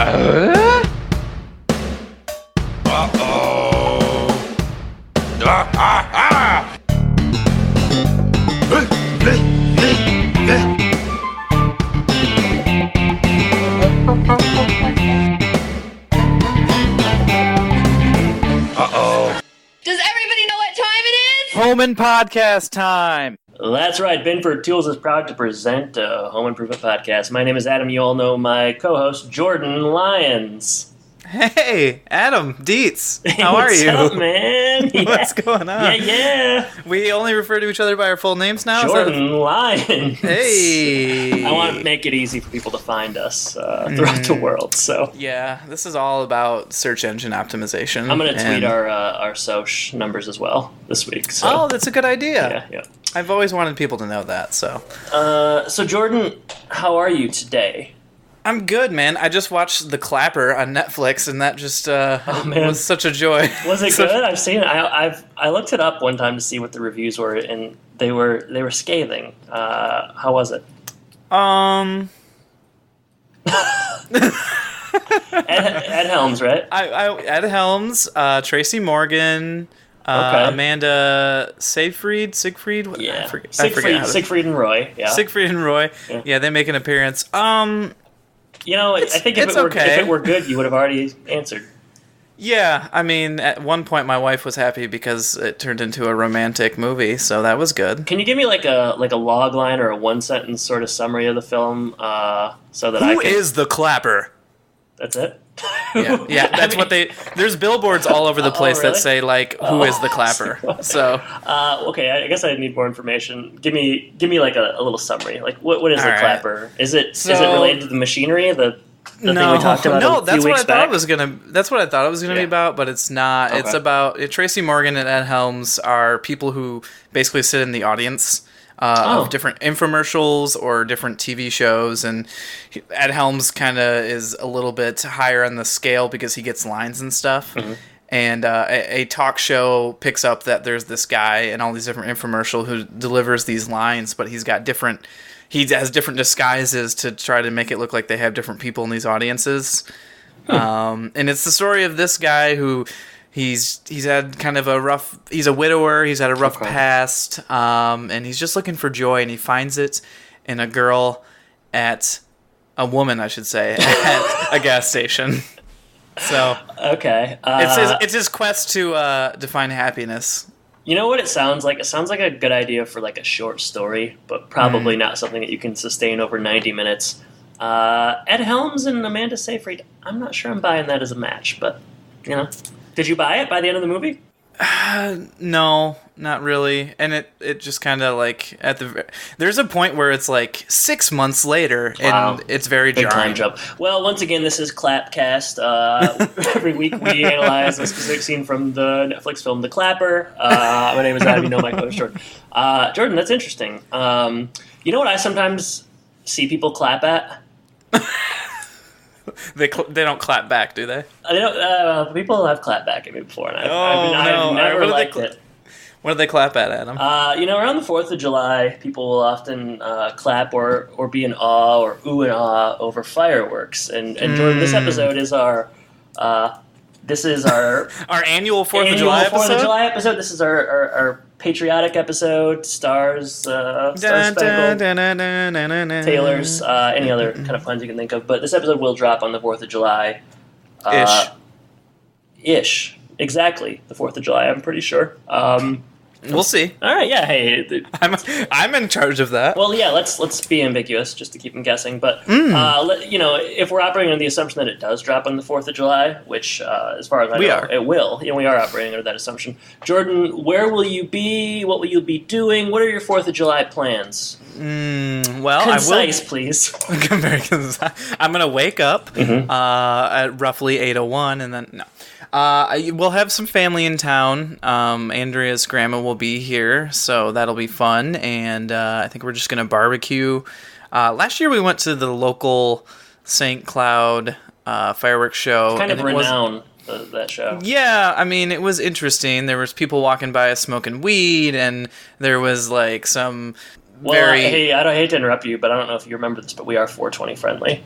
Uh-oh. Does everybody know what time it is? Home and podcast time. That's right. Binford Tools is proud to present a Home Improvement Podcast. My name is Adam. You all know my co-host, Jordan Lyons. Hey, Adam Dietz. How are you? What's up, man? What's going on? Yeah. We only refer to each other by our full names now? Jordan Lyons. Hey. I want to make it easy for people to find us throughout the world. So yeah, this is all about search engine optimization. I'm going to tweet our Soch numbers as well this week. So. Oh, that's a good idea. Yeah. I've always wanted people to know that. So Jordan, how are you today? I'm good, man. I just watched The Clapper on Netflix, and that just was such a joy. Was it good? I've seen it. I looked it up one time to see what the reviews were, and they were scathing. How was it? Ed Helms, right? Ed Helms, Tracy Morgan, Amanda Siegfried. Yeah, I forget Siegfried and Roy. Yeah, Siegfried and Roy. Yeah, they make an appearance. I think if it were good, you would have already answered. Yeah, I mean, at one point my wife was happy because it turned into a romantic movie, so that was good. Can you give me like a log line or a one sentence sort of summary of the film, so that Who is the Clapper? That's it. Yeah, that's what they. There's billboards all over the place that say like, "Who is the Clapper?" So, okay, I guess I need more information. Give me like a little summary. Like, what is the Clapper? Is it related to the machinery? The thing we talked about. No, that's what I thought it was gonna. That's what I thought it was gonna be about, but it's not. Okay. It's about Tracy Morgan and Ed Helms are people who basically sit in the audience. Of different infomercials or different TV shows, and Ed Helms kind of is a little bit higher on the scale because he gets lines and stuff. Mm-hmm. And a talk show picks up that there's this guy in all these different infomercials who delivers these lines, but he has different disguises to try to make it look like they have different people in these audiences. And it's the story of this guy who. He's had kind of he's a widower, he's had a rough past, and he's just looking for joy, and he finds it in a woman, I should say, at a gas station. So, okay. It's his quest to find happiness. You know what it sounds like? It sounds like a good idea for like a short story, but probably not something that you can sustain over 90 minutes. Ed Helms and Amanda Seyfried, I'm not sure I'm buying that as a match, but, Did you buy it by the end of the movie? No, not really. And it just kind of like there's a point where it's like 6 months later, and it's very jarring. Big time jump. Well, once again, this is Clapcast. Every week we analyze a specific scene from the Netflix film The Clapper. My name is Adam. You know my co-host Jordan. Jordan, that's interesting. You know what I sometimes see people clap at? They don't clap back, do they? People have clapped back at me before, and I've never liked it. What do they clap at, Adam? Around the 4th of July, people will often clap or be in awe or ooh and ah over fireworks. And Jordan, this episode is our our annual 4th of July episode. 4th of July episode. This is our patriotic episode. Stars Spangled, Taylors, any other kind of puns you can think of. But this episode will drop on the 4th of July. Ish. Exactly. The 4th of July, I'm pretty sure. We'll see. All right, yeah, hey. I'm in charge of that. Well, yeah, let's be ambiguous just to keep them guessing. But, if we're operating on the assumption that it does drop on the 4th of July, which, as far as I know, it will. We are operating under that assumption. Jordan, where will you be? What will you be doing? What are your 4th of July plans? Well, concise, please. I'm going to wake up at roughly 8:01, and then, no. We'll have some family in town. Andrea's grandma will be here, so that'll be fun. And I think we're just going to barbecue. Last year we went to the local St. Cloud fireworks show. Kind of renowned, that show. Yeah, I mean, it was interesting. There was people walking by us smoking weed, and there was like some very... I hate to interrupt you, but I don't know if you remember this, but we are 420 friendly.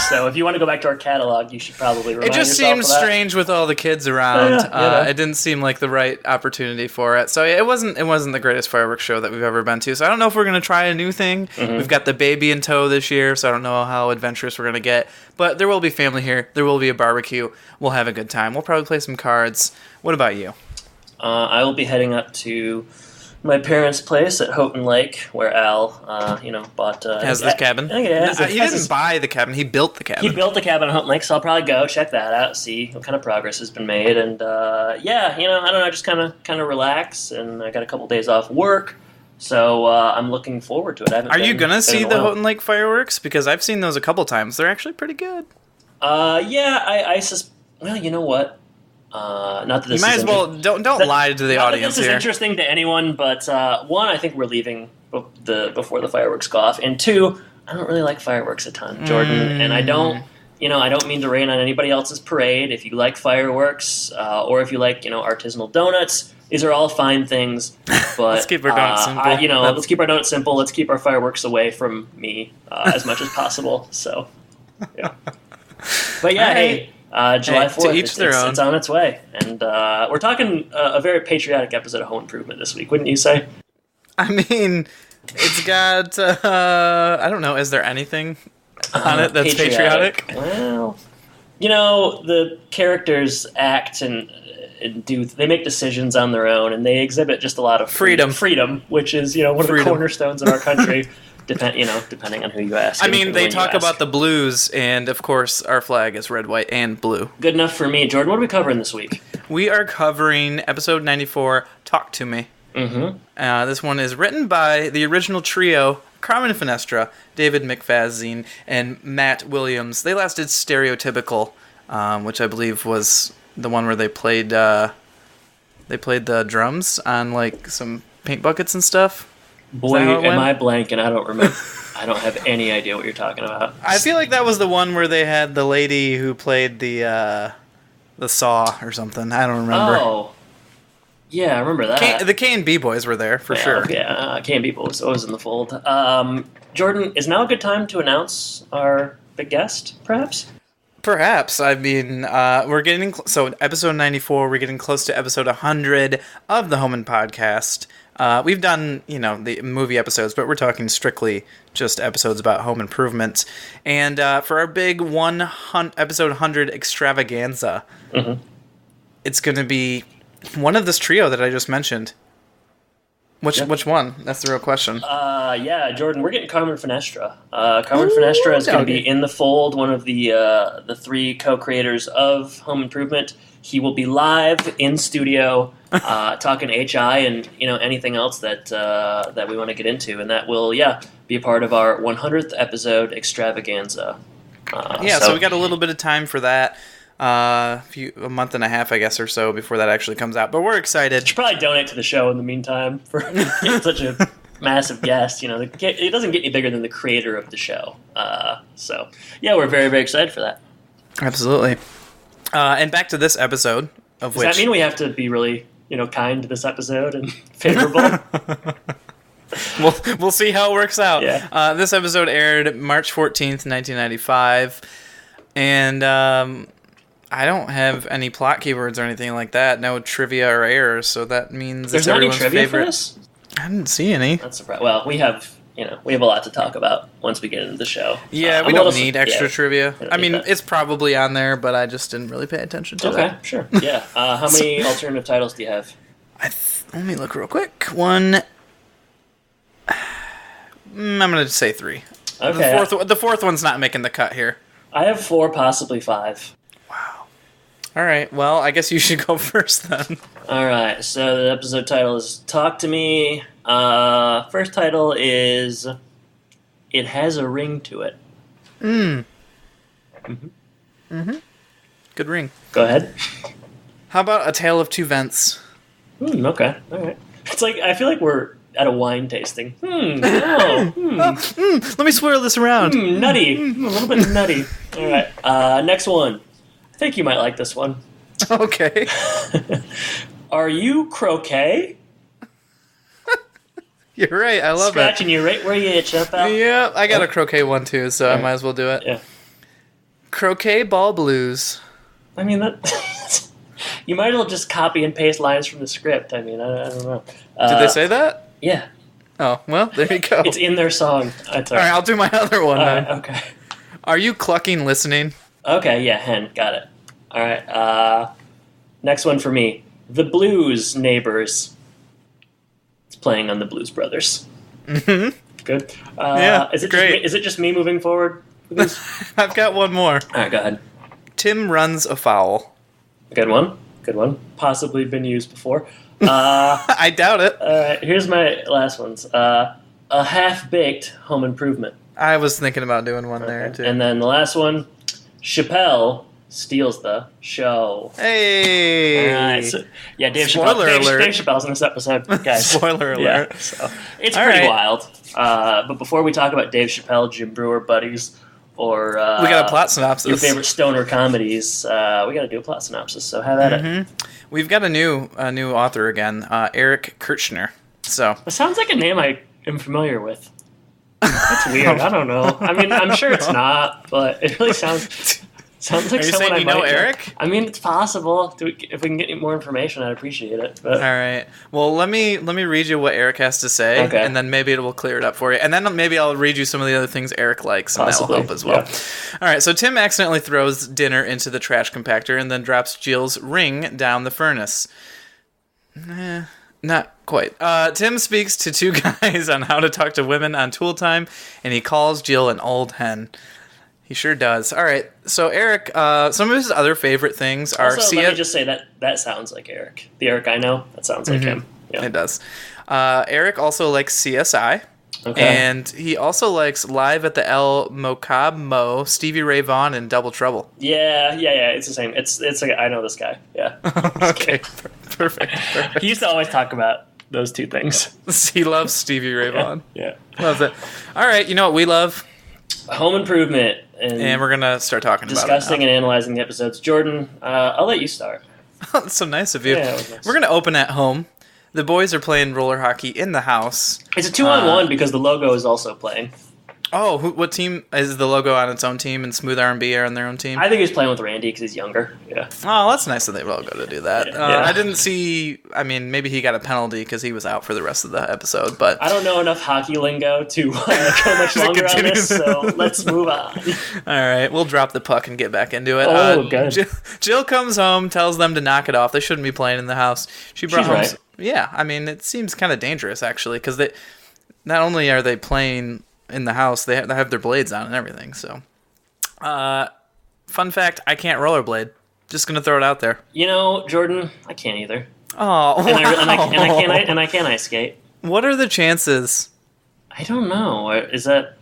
So if you want to go back to our catalog, you should probably remind yourself of that. It just seemed strange with all the kids around. It didn't seem like the right opportunity for it. So it wasn't the greatest fireworks show that we've ever been to. So I don't know if we're going to try a new thing. Mm-hmm. We've got the baby in tow this year, so I don't know how adventurous we're going to get. But there will be family here. There will be a barbecue. We'll have a good time. We'll probably play some cards. What about you? I will be heading up to my parents' place at Houghton Lake, where Al, bought... has this cabin? He didn't buy the cabin. He built the cabin. He built the cabin at Houghton Lake, so I'll probably go check that out, see what kind of progress has been made, and I don't know, just kind of relax, and I got a couple days off work, so I'm looking forward to it. Are you going to see the Houghton Lake fireworks? Because I've seen those a couple times. They're actually pretty good. Well, you know what? Not that this you might as well don't lie to the audience this here. Is interesting to anyone, but one, I think we're leaving before the fireworks go off, and two, I don't really like fireworks a ton, Jordan, and I don't mean to rain on anybody else's parade. If you like fireworks, or if you like artisanal donuts, these are all fine things. But let's keep our donuts simple. Let's keep our donuts simple. Let's keep our fireworks away from me as much as possible. So, yeah. But yeah, hey. July 4th, it's on its way. And we're talking a very patriotic episode of Home Improvement this week, wouldn't you say? I mean, it's got, I don't know, is there anything on it that's patriotic? Well, the characters act and they make decisions on their own, and they exhibit just a lot of freedom, which is, one of the cornerstones of our country. Depending on who you ask. I mean, they talk about the blues, and of course, our flag is red, white, and blue. Good enough for me. Jordan, what are we covering this week? We are covering episode 94, Talk to Me. Mm-hmm. This one is written by the original trio, Carmen Finestra, David McFadzean, and Matt Williams. They lasted Stereotypical, which I believe was the one where they played the drums on like some paint buckets and stuff. Boy, am I blank and I don't remember. I don't have any idea what you're talking about. I feel like that was the one where they had the lady who played the saw or something. I don't remember. Oh, yeah, I remember that. The K&B boys were there for sure. Yeah, K&B boys always in the fold. Jordan, is now a good time to announce our big guest, perhaps? Perhaps. I mean, we're getting... So, episode 94, we're getting close to episode 100 of the Home Podcast. We've done, the movie episodes, but we're talking strictly just episodes about home improvement. And for our big episode 100 extravaganza, it's going to be one of this trio that I just mentioned. Which one? That's the real question. Jordan, we're getting Carmen Finestra. Carmen Finestra is going to be in the fold, one of the three co-creators of Home Improvement. He will be live in studio talking HI and anything else that we want to get into, and that will be a part of our 100th episode extravaganza. So we got a little bit of time for that. A month and a half, I guess, or so before that actually comes out. But we're excited. You should probably donate to the show in the meantime for getting such a massive guest. It doesn't get any bigger than the creator of the show. We're very, very excited for that. Absolutely. And back to this episode, Does that mean we have to be really, kind to this episode and favorable? We'll see how it works out. Yeah. This episode aired March 14th, 1995. And I don't have any plot keywords or anything like that. No trivia or errors, so that means there's it's not any everyone's trivia favorite. For this? I didn't see any. That's surprising. Well, we have a lot to talk about once we get into the show. Yeah, we don't need extra trivia. I mean, it's probably on there, but I just didn't really pay attention to it. Okay, sure. Yeah. How many alternative titles do you have? Let me look real quick. One. I'm going to say 3. Okay. The fourth one's not making the cut here. I have 4, possibly 5. Wow. All right. Well, I guess you should go first then. All right. So the episode title is Talk to Me. First title is It Has a Ring to It. Good ring. Go ahead. How about A Tale of Two Vents? Okay. All right. It's like, I feel like we're at a wine tasting. Let me swirl this around. Nutty. A little bit nutty. All right. Next one. I think you might like this one. Okay. Are you croquet? You're right. I love Scratching you right where you itch, pal. Yeah, I got a croquet one too, so I might as well do it. Yeah. Croquet ball blues. I mean, that you might as well just copy and paste lines from the script. I mean, I don't know. Did they say that? Yeah. Oh, well, there you go. It's in their song. All right, I'll do my other one then. Okay. Are you clucking listening? Okay, yeah, hen. Got it. All right. Next one for me. The Blues Neighbors. It's playing on the Blues Brothers. Mm-hmm. Good. Yeah, is it great. Is it just me moving forward with this? I've got one more. All right, go ahead. Tim runs afoul. Good one. Good one. Possibly been used before. I doubt it. All right, here's my last ones. A half-baked home improvement. I was thinking about doing one there, too. And then the last one, Chappelle steals the show. Hey! All right, so, yeah, Dave Spoiler Chappelle. alert. Dave Chappelle's in this episode, guys. Spoiler alert. Yeah, so it's pretty wild. But before we talk about Dave Chappelle, Jim Brewer buddies, or we got a plot synopsis. Your favorite stoner comedies, we got to do a plot synopsis. So have at it. We've got a new author again, Eric Kirchner. So it sounds like a name I am familiar with. That's weird. I don't know. I mean, I'm sure it's not, but it really sounds like Are you someone saying you know Eric? I mean, it's possible. If we can get more information, I'd appreciate it. But. All right. Well, let me read you what Eric has to say, and then maybe it will clear it up for you. And then maybe I'll read you some of the other things Eric likes, and that will help as well. Yeah. All right. So Tim accidentally throws dinner into the trash compactor and then drops Jill's ring down the furnace. Not quite. Tim speaks to two guys on how to talk to women on tool time, and he calls Jill an old hen. He sure does. All right. So Eric, some of his other favorite things are... Also, let me just say that sounds like Eric. The Eric I know, that sounds like him. Yeah. It does. Eric also likes CSI. Okay. And he also likes Live at the El Mocabe Mo, Stevie Ray Vaughan, and Double Trouble. Yeah. It's the same. It's like, I know this guy. Yeah. Okay. Perfect. He used to always talk about those two things. He loves Stevie Ray Vaughan. Yeah. Loves it. All right. You know what we love? Home improvement. And we're going to start talking about it. Discussing and analyzing the episodes. Jordan, I'll let you start. That's so nice of you. Yeah, nice. We're going to open at home. The boys are playing roller hockey in the house. It's a 2-on-1 because the logo is also playing. Oh, what team? Is the logo on its own team and Smooth R&B are on their own team? I think he's playing with Randy because he's younger. Yeah. Oh, that's nice of the logo to do that. Yeah. I didn't see... I mean, maybe he got a penalty because he was out for the rest of the episode, but... I don't know enough hockey lingo to go much longer on this, so let's move on. All right, we'll drop the puck and get back into it. Good. Jill comes home, tells them to knock it off. They shouldn't be playing in the house. She's home... Right. Yeah, I mean, it seems kind of dangerous, actually, because they... Not only are they playing... in the house, they have their blades on and everything. So, fun fact: I can't rollerblade. Just gonna throw it out there. You know, Jordan, I can't either. Oh, and I can't ice skate. What are the chances? I don't know. Is that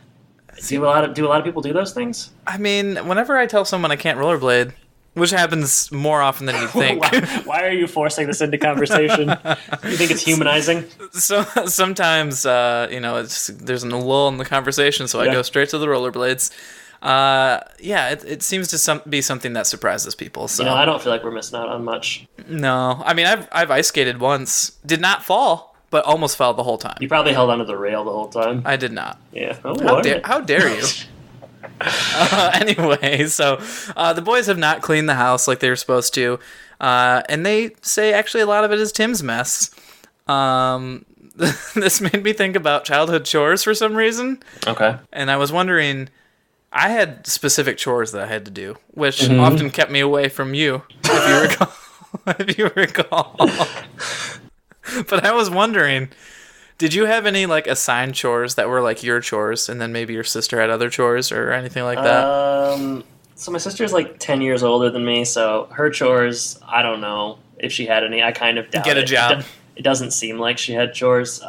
do a lot of people do those things? I mean, whenever I tell someone I can't rollerblade, which happens more often than you think. Why are you forcing this into conversation? You think it's humanizing? So sometimes, there's a lull in the conversation, so I go straight to the rollerblades. It seems to be something that surprises people. So I don't feel like we're missing out on much. No, I mean I've ice skated once, did not fall, but almost fell the whole time. You probably held onto the rail the whole time. I did not. Yeah. How dare you? Anyway, so the boys have not cleaned the house like they were supposed to, and they say actually a lot of it is Tim's mess. This made me think about childhood chores for some reason. Okay. And I was wondering, I had specific chores that I had to do, which often kept me away from you, if you recall. But I was wondering, did you have any like assigned chores that were like your chores, and then maybe your sister had other chores or anything like that? So my sister's like 10 years older than me, so her chores, I don't know if she had any. I kind of doubt Get a job. It doesn't seem like she had chores.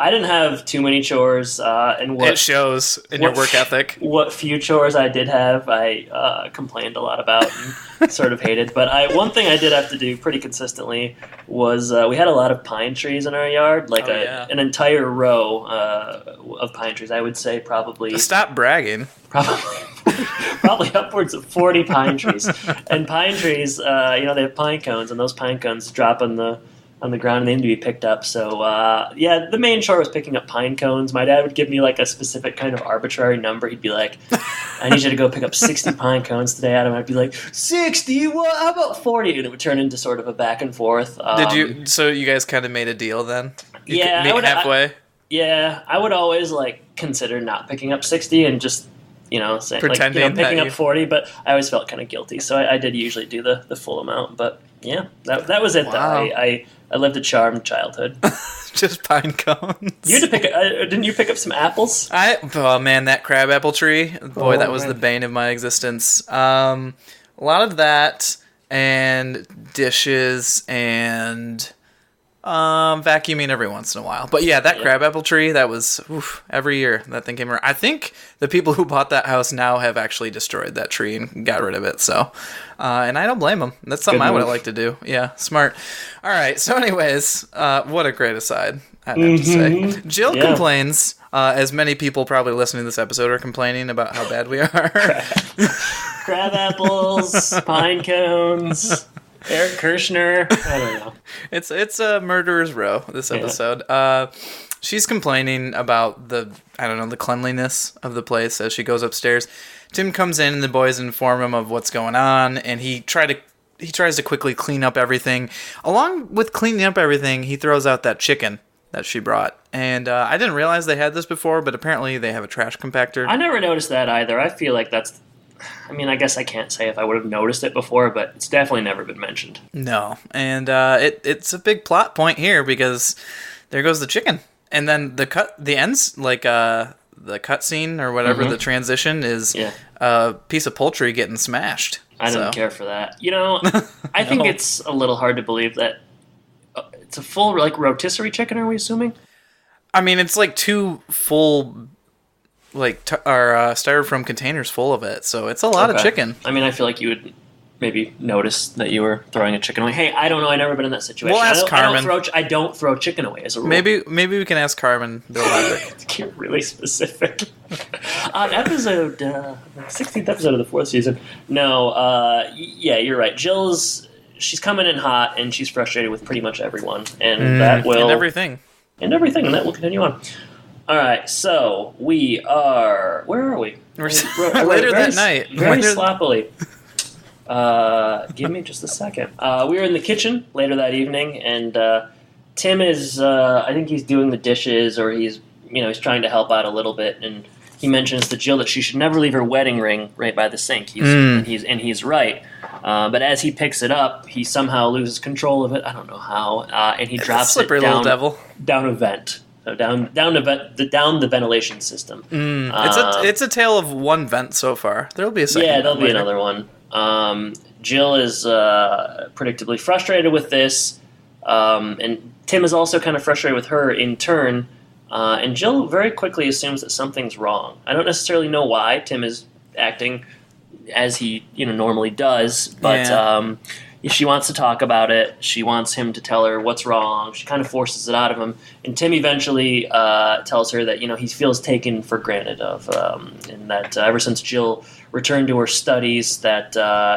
I didn't have too many chores, and it shows in your work ethic. What few chores I did have, I complained a lot about and sort of hated. But one thing I did have to do pretty consistently was we had a lot of pine trees in our yard, like an entire row of pine trees. I would say probably. Stop bragging. Probably upwards of 40 pine trees. And pine trees, they have pine cones, and those pine cones drop on the on the ground and they need to be picked up. So, the main chore was picking up pine cones. My dad would give me like a specific kind of arbitrary number. He'd be like, I need you to go pick up 60 pine cones today, Adam. I'd be like, 60? What? How about 40? And it would turn into sort of a back and forth. So you guys kind of made a deal then? I would halfway? I would always like consider not picking up 60 and just, say, pretending picking up 40, but I always felt kind of guilty. So I did usually do the full amount, but yeah, that was it. Wow. Though. I lived a charmed childhood. Just pine cones. You had to didn't you pick up some apples? Oh man, that crabapple tree. Boy, that was the bane of my existence. A lot of that and dishes and vacuuming every once in a while. But yeah, that crabapple tree, that was every year that thing came around. I think the people who bought that house now have actually destroyed that tree and got rid of it. So, and I don't blame them. That's something I would have liked to do. Yeah, smart. All right. So anyways, what a great aside, I'd have to say. Jill complains, as many people probably listening to this episode are complaining about how bad we are. Crab apples, pine cones. Eric Kirshner. I don't know. It's a murderer's row, this episode. She's complaining about the cleanliness of the place as she goes upstairs. Tim comes in and the boys inform him of what's going on, and he tries to quickly clean up everything. Along with cleaning up everything, he throws out that chicken that she brought. And I didn't realize they had this before, but apparently they have a trash compactor. I never noticed that either. I feel like that's... I guess I can't say if I would have noticed it before, but it's definitely never been mentioned. No, and it's a big plot point here because there goes the chicken, and then the cut scene or whatever, the transition is a piece of poultry getting smashed. I didn't care for that. I think it's a little hard to believe that it's a full rotisserie chicken. Are we assuming? It's like two full. Styrofoam containers full of it, so it's a lot of chicken. I feel like you would maybe notice that you were throwing a chicken away. Hey, I don't know. I've never been in that situation. We'll ask Carmen. I don't throw chicken away as a rule. Maybe we can ask Carmen. Get really specific. On episode 16th episode of the 4th season. No, you're right. She's coming in hot and she's frustrated with pretty much everyone, and that will and everything, and that will continue on. All right, so we are... Where are we? We're later that night. Very sloppily. Give me just a second. We were in the kitchen later that evening, and Tim is... I think he's doing the dishes, or he's trying to help out a little bit, and he mentions to Jill that she should never leave her wedding ring right by the sink. He's right. But as he picks it up, he somehow loses control of it. I don't know how. And he drops it down a vent. So down the ventilation system. It's a tale of one vent so far. There'll be a second. Yeah, there'll be another one. Jill is predictably frustrated with this, and Tim is also kind of frustrated with her in turn. And Jill very quickly assumes that something's wrong. I don't necessarily know why Tim is acting as he normally does, but she wants to talk about it. She wants him to tell her what's wrong. She kind of forces it out of him. And Tim eventually tells her that, he feels taken for granted and that ever since Jill returned to her studies, that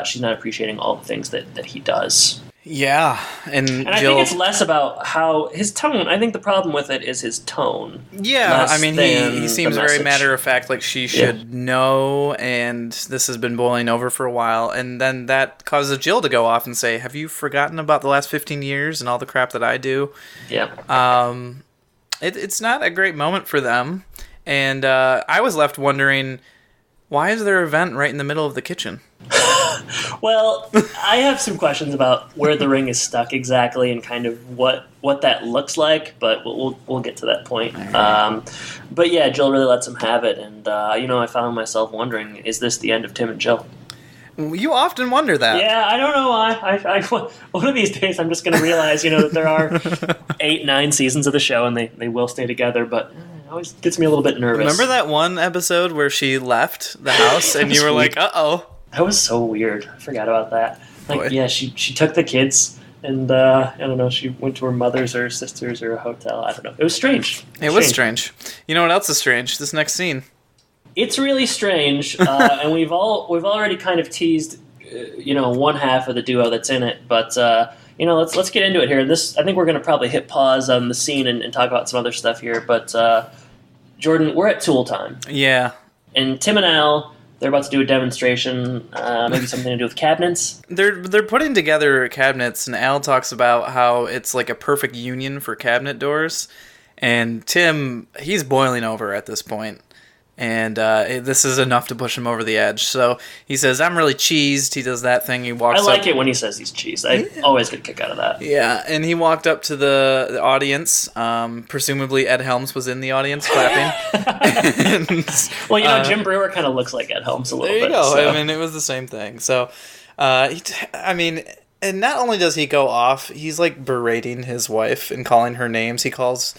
she's not appreciating all the things that he does. Yeah, and I think it's less about how his tone. I think the problem with it is his tone. Yeah, he seems very matter of fact, like she should know, and this has been boiling over for a while. And then that causes Jill to go off and say, "Have you forgotten about the last 15 years and all the crap that I do?" Yeah. It's not a great moment for them, and I was left wondering, why is there a vent right in the middle of the kitchen? Well, I have some questions about where the ring is stuck exactly and kind of what that looks like, but we'll get to that point. Right. But yeah, Jill really lets him have it, and I found myself wondering, is this the end of Tim and Jill? You often wonder that. Yeah, I don't know why. I one of these days I'm just going to realize, that there are 8-9 seasons of the show, and they will stay together, but it always gets me a little bit nervous. Remember that one episode where she left the house, and you were like, uh-oh. That was so weird. I forgot about that. She took the kids, and I don't know, she went to her mother's or sister's or a hotel. I don't know. It was strange. It was strange. You know what else is strange? This next scene. It's really strange, and we've already kind of teased, one half of the duo that's in it. But let's get into it here. I think we're going to probably hit pause on the scene and talk about some other stuff here. But Jordan, we're at tool time. Yeah. And Tim and Al, they're about to do a demonstration, maybe something to do with cabinets. They're putting together cabinets, and Al talks about how it's like a perfect union for cabinet doors. And Tim, he's boiling over at this point. And this is enough to push him over the edge. So he says, I'm really cheesed. He does that thing. He walks up. I like it when he says he's cheesed. I always get a kick out of that. Yeah, and he walked up to the audience. Presumably Ed Helms was in the audience clapping. Well, Jim Brewer kind of looks like Ed Helms a little bit. There you go. So. I mean, it was the same thing. So, and not only does he go off, he's like berating his wife and calling her names. He calls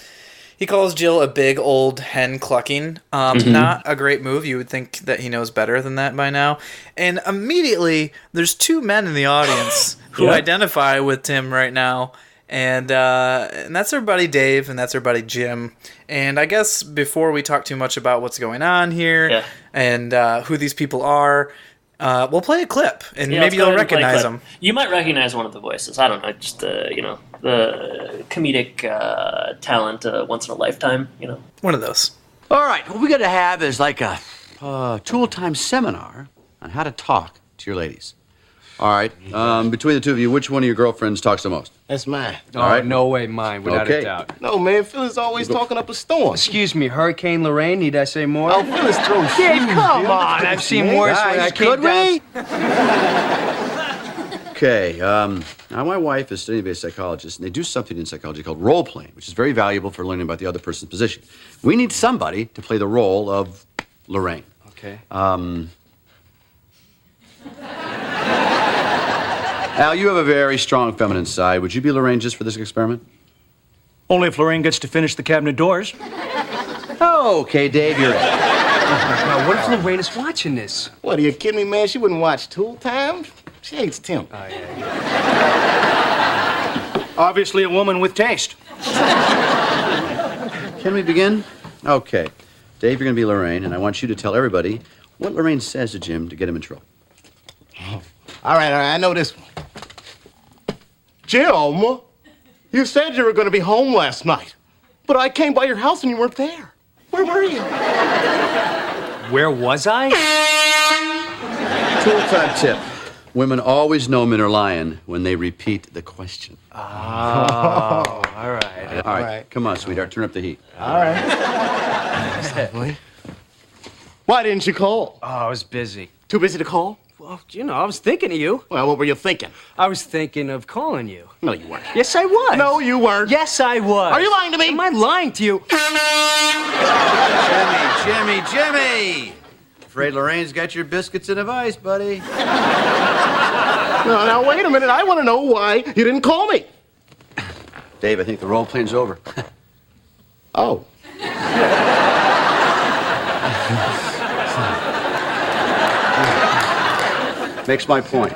Jill a big old hen clucking. Not a great move. You would think that he knows better than that by now. And immediately, there's two men in the audience who identify with Tim right now. And that's their buddy Dave, and that's their buddy Jim. And I guess before we talk too much about what's going on here and who these people are, we'll play a clip, and maybe you'll recognize them. You might recognize one of the voices. I don't know, just the comedic talent once in a lifetime. One of those. All right, what we got to have is like a tool time seminar on how to talk to your ladies. All right, between the two of you, which one of your girlfriends talks the most? That's mine. All right. No way mine, without a doubt. No, man, Phyllis always talking up a storm. Excuse me, Hurricane Lorraine, need I say more? Oh, Phyllis throws Dave, shoes, come dude. on, I've seen worse when I came down. Okay, now my wife is a study-based psychologist, and they do something in psychology called role-playing, which is very valuable for learning about the other person's position. We need somebody to play the role of Lorraine. Okay. Al, you have a very strong feminine side. Would you be Lorraine just for this experiment? Only if Lorraine gets to finish the cabinet doors. Okay, Dave, you're in. Now, what if Lorraine is watching this? What, are you kidding me, man? She wouldn't watch Tool Time. She hates Tim. Oh, yeah. Obviously a woman with taste. Can we begin? Okay. Dave, you're going to be Lorraine, and I want you to tell everybody what Lorraine says to Jim to get him in trouble. All right, I know this one. Jim, you said you were going to be home last night, but I came by your house and you weren't there. Where were you? Where was I? Tool time tip. Women always know men are lying when they repeat the question. Oh, all right. All right. Come on, sweetheart. Turn up the heat. All right. Why didn't you call? Oh, I was busy. Too busy to call? Well, I was thinking of you. Well, what were you thinking? I was thinking of calling you. No, you weren't. Yes, I was. No, you weren't. Yes, I was. Are you lying to me? Am I lying to you? Jimmy! Afraid Lorraine's got your biscuits in a vice, buddy. No, now, wait a minute. I want to know why you didn't call me. Dave, I think the role playing's over. Oh. Makes my point.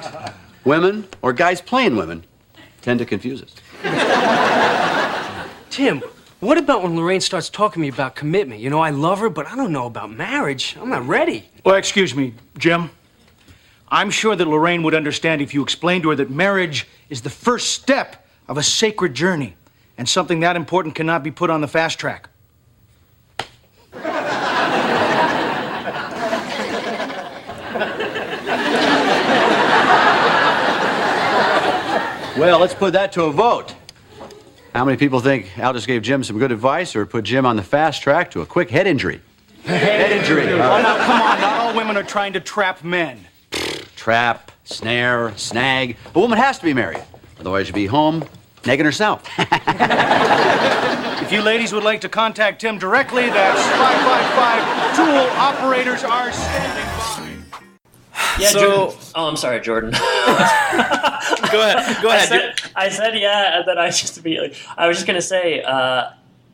Women, or guys playing women, tend to confuse us. Tim, what about when Lorraine starts talking to me about commitment? I love her, but I don't know about marriage. I'm not ready. Well, excuse me, Jim. I'm sure that Lorraine would understand if you explained to her that marriage is the first step of a sacred journey, and something that important cannot be put on the fast track. Well, let's put that to a vote. How many people think Al just gave Jim some good advice or put Jim on the fast track to a quick head injury? Head injury. Oh, now, come on. Not all women are trying to trap men. Trap, snare, snag. A woman has to be married. Otherwise, she'd be home nagging herself. If you ladies would like to contact Tim directly, that's 555. Tool operators are standing by. Yeah, So- Jordan. Oh, I'm sorry, Jordan. Go ahead. I said yeah, and then I was just gonna say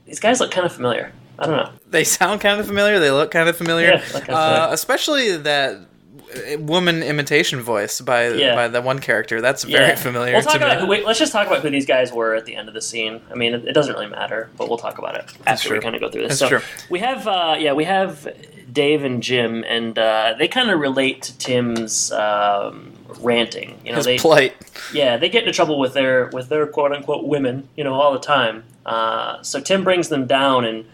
these guys look kind of familiar. I don't know. They sound kind of familiar. They look kind of familiar. Yeah, look kind of familiar. Especially that woman imitation voice by the one character. That's very familiar to me. Let's just talk about who these guys were at the end of the scene. I mean, it doesn't really matter, but we'll talk about it after we kind of go through this. That's true. We have Dave and Jim, and they kind of relate to Tim's ranting. His plight. Yeah, they get into trouble with their quote unquote women, all the time. So Tim brings them down, and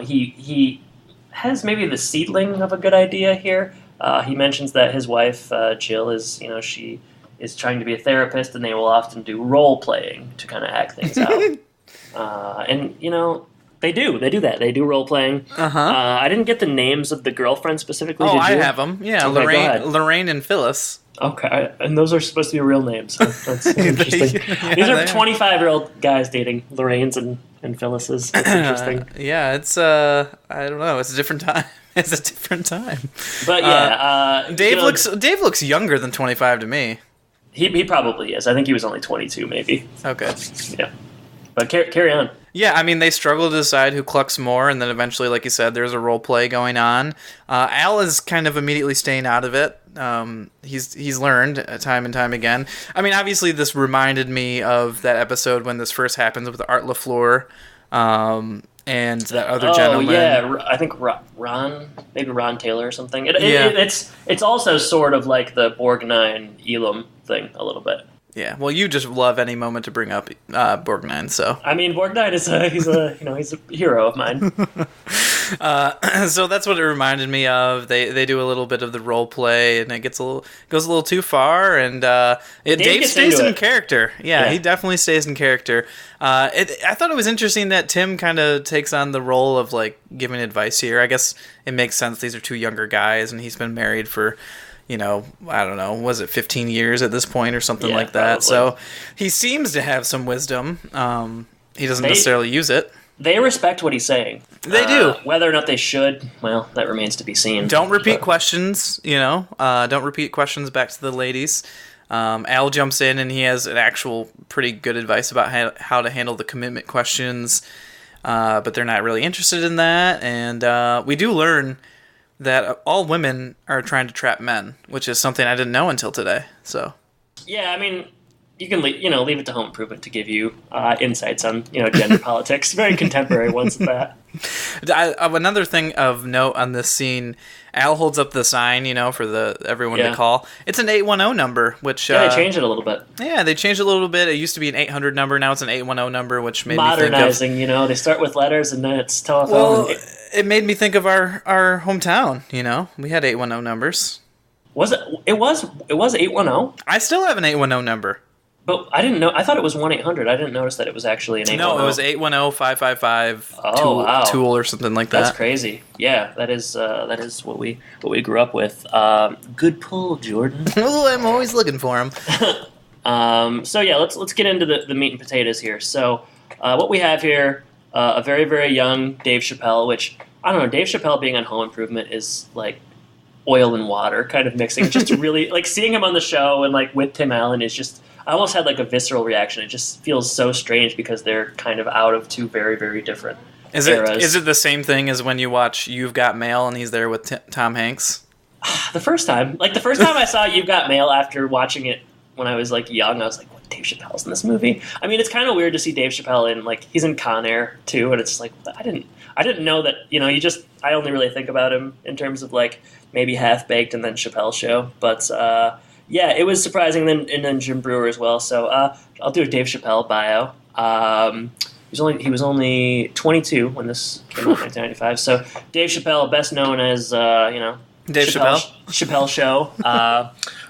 he has maybe the seedling of a good idea here. He mentions that his wife Jill is she is trying to be a therapist, and they will often do role playing to kind of act things out. And they do that. They do role playing. I didn't get the names of the girlfriends specifically. Oh, I have them. Yeah, okay, Lorraine and Phyllis. Okay, and those are supposed to be real names. That's interesting. These are 25-year-old guys dating Lorraines and Phyllises. That's interesting. Yeah, it's I don't know. It's a different time. It's a different time. But yeah, Dave looks younger than 25 to me. He probably is. I think he was only 22, maybe. Okay. Yeah. But carry on. Yeah, I mean, they struggle to decide who clucks more, and then eventually, like you said, there's a role play going on. Al is kind of immediately staying out of it. He's learned time and time again. I mean, obviously, this reminded me of that episode when this first happens with Art LaFleur and that other gentleman. Oh, yeah, I think maybe Ron Taylor or something. It's also sort of like the Borgnine Elam thing a little bit. Yeah, well, you just love any moment to bring up Borgnine, so. I mean, Borgnine is he's a hero of mine. So that's what it reminded me of. They do a little bit of the role play, and it goes a little too far, and Dave stays in character. Yeah, he definitely stays in character. I thought it was interesting that Tim kind of takes on the role of like giving advice here. I guess it makes sense. These are two younger guys, and he's been married for, I don't know, was it 15 years at this point or something like that? Probably. So he seems to have some wisdom. He doesn't necessarily use it. They respect what he's saying. They do. Whether or not they should, well, that remains to be seen. Don't repeat questions, don't repeat questions back to the ladies. Al jumps in, and he has an actual pretty good advice about how to handle the commitment questions, but they're not really interested in that. And we do learn that all women are trying to trap men, which is something I didn't know until today. So, yeah, I mean, you can leave it to Home Improvement to give you insights on gender politics. Very contemporary ones at that. Another thing of note on this scene, Al holds up the sign, for everyone to call. It's an 810 number, which they changed it a little bit. Yeah, they changed it a little bit. It used to be an 800 number, now it's an 810 number, which made modernizing. Me think of, they start with letters and then it's telephone. Well, it made me think of our hometown. We had 810 numbers. Was it? It was 810. I still have an 810 number. But I didn't know. I thought it was 1-800. I didn't notice that it was actually an 810. No, it was 810-555 Tool or something like that. That's crazy. Yeah, that is what we grew up with. Good pull, Jordan. Oh, I'm always looking for him. So yeah, let's get into the meat and potatoes here. So what we have here, a very, very young Dave Chappelle, which I don't know. Dave Chappelle being on Home Improvement is like oil and water kind of mixing. Just really like seeing him on the show and like with Tim Allen is just. I almost had like a visceral reaction. It just feels so strange because they're kind of out of two very, very different eras. Is it the same thing as when you watch You've Got Mail and he's there with Tom Hanks? The first time I saw You've Got Mail after watching it when I was like young, I was like, what, Dave Chappelle's in this movie? I mean, it's kind of weird to see Dave Chappelle in like he's in Con Air too, and it's like I didn't know that. I only really think about him in terms of like maybe Half Baked and then Chappelle Show, but. Yeah, it was surprising, and then Jim Brewer as well. So I'll do a Dave Chappelle bio. He was only 22 when this came out in 1995. So Dave Chappelle, best known as Dave Chappelle Show,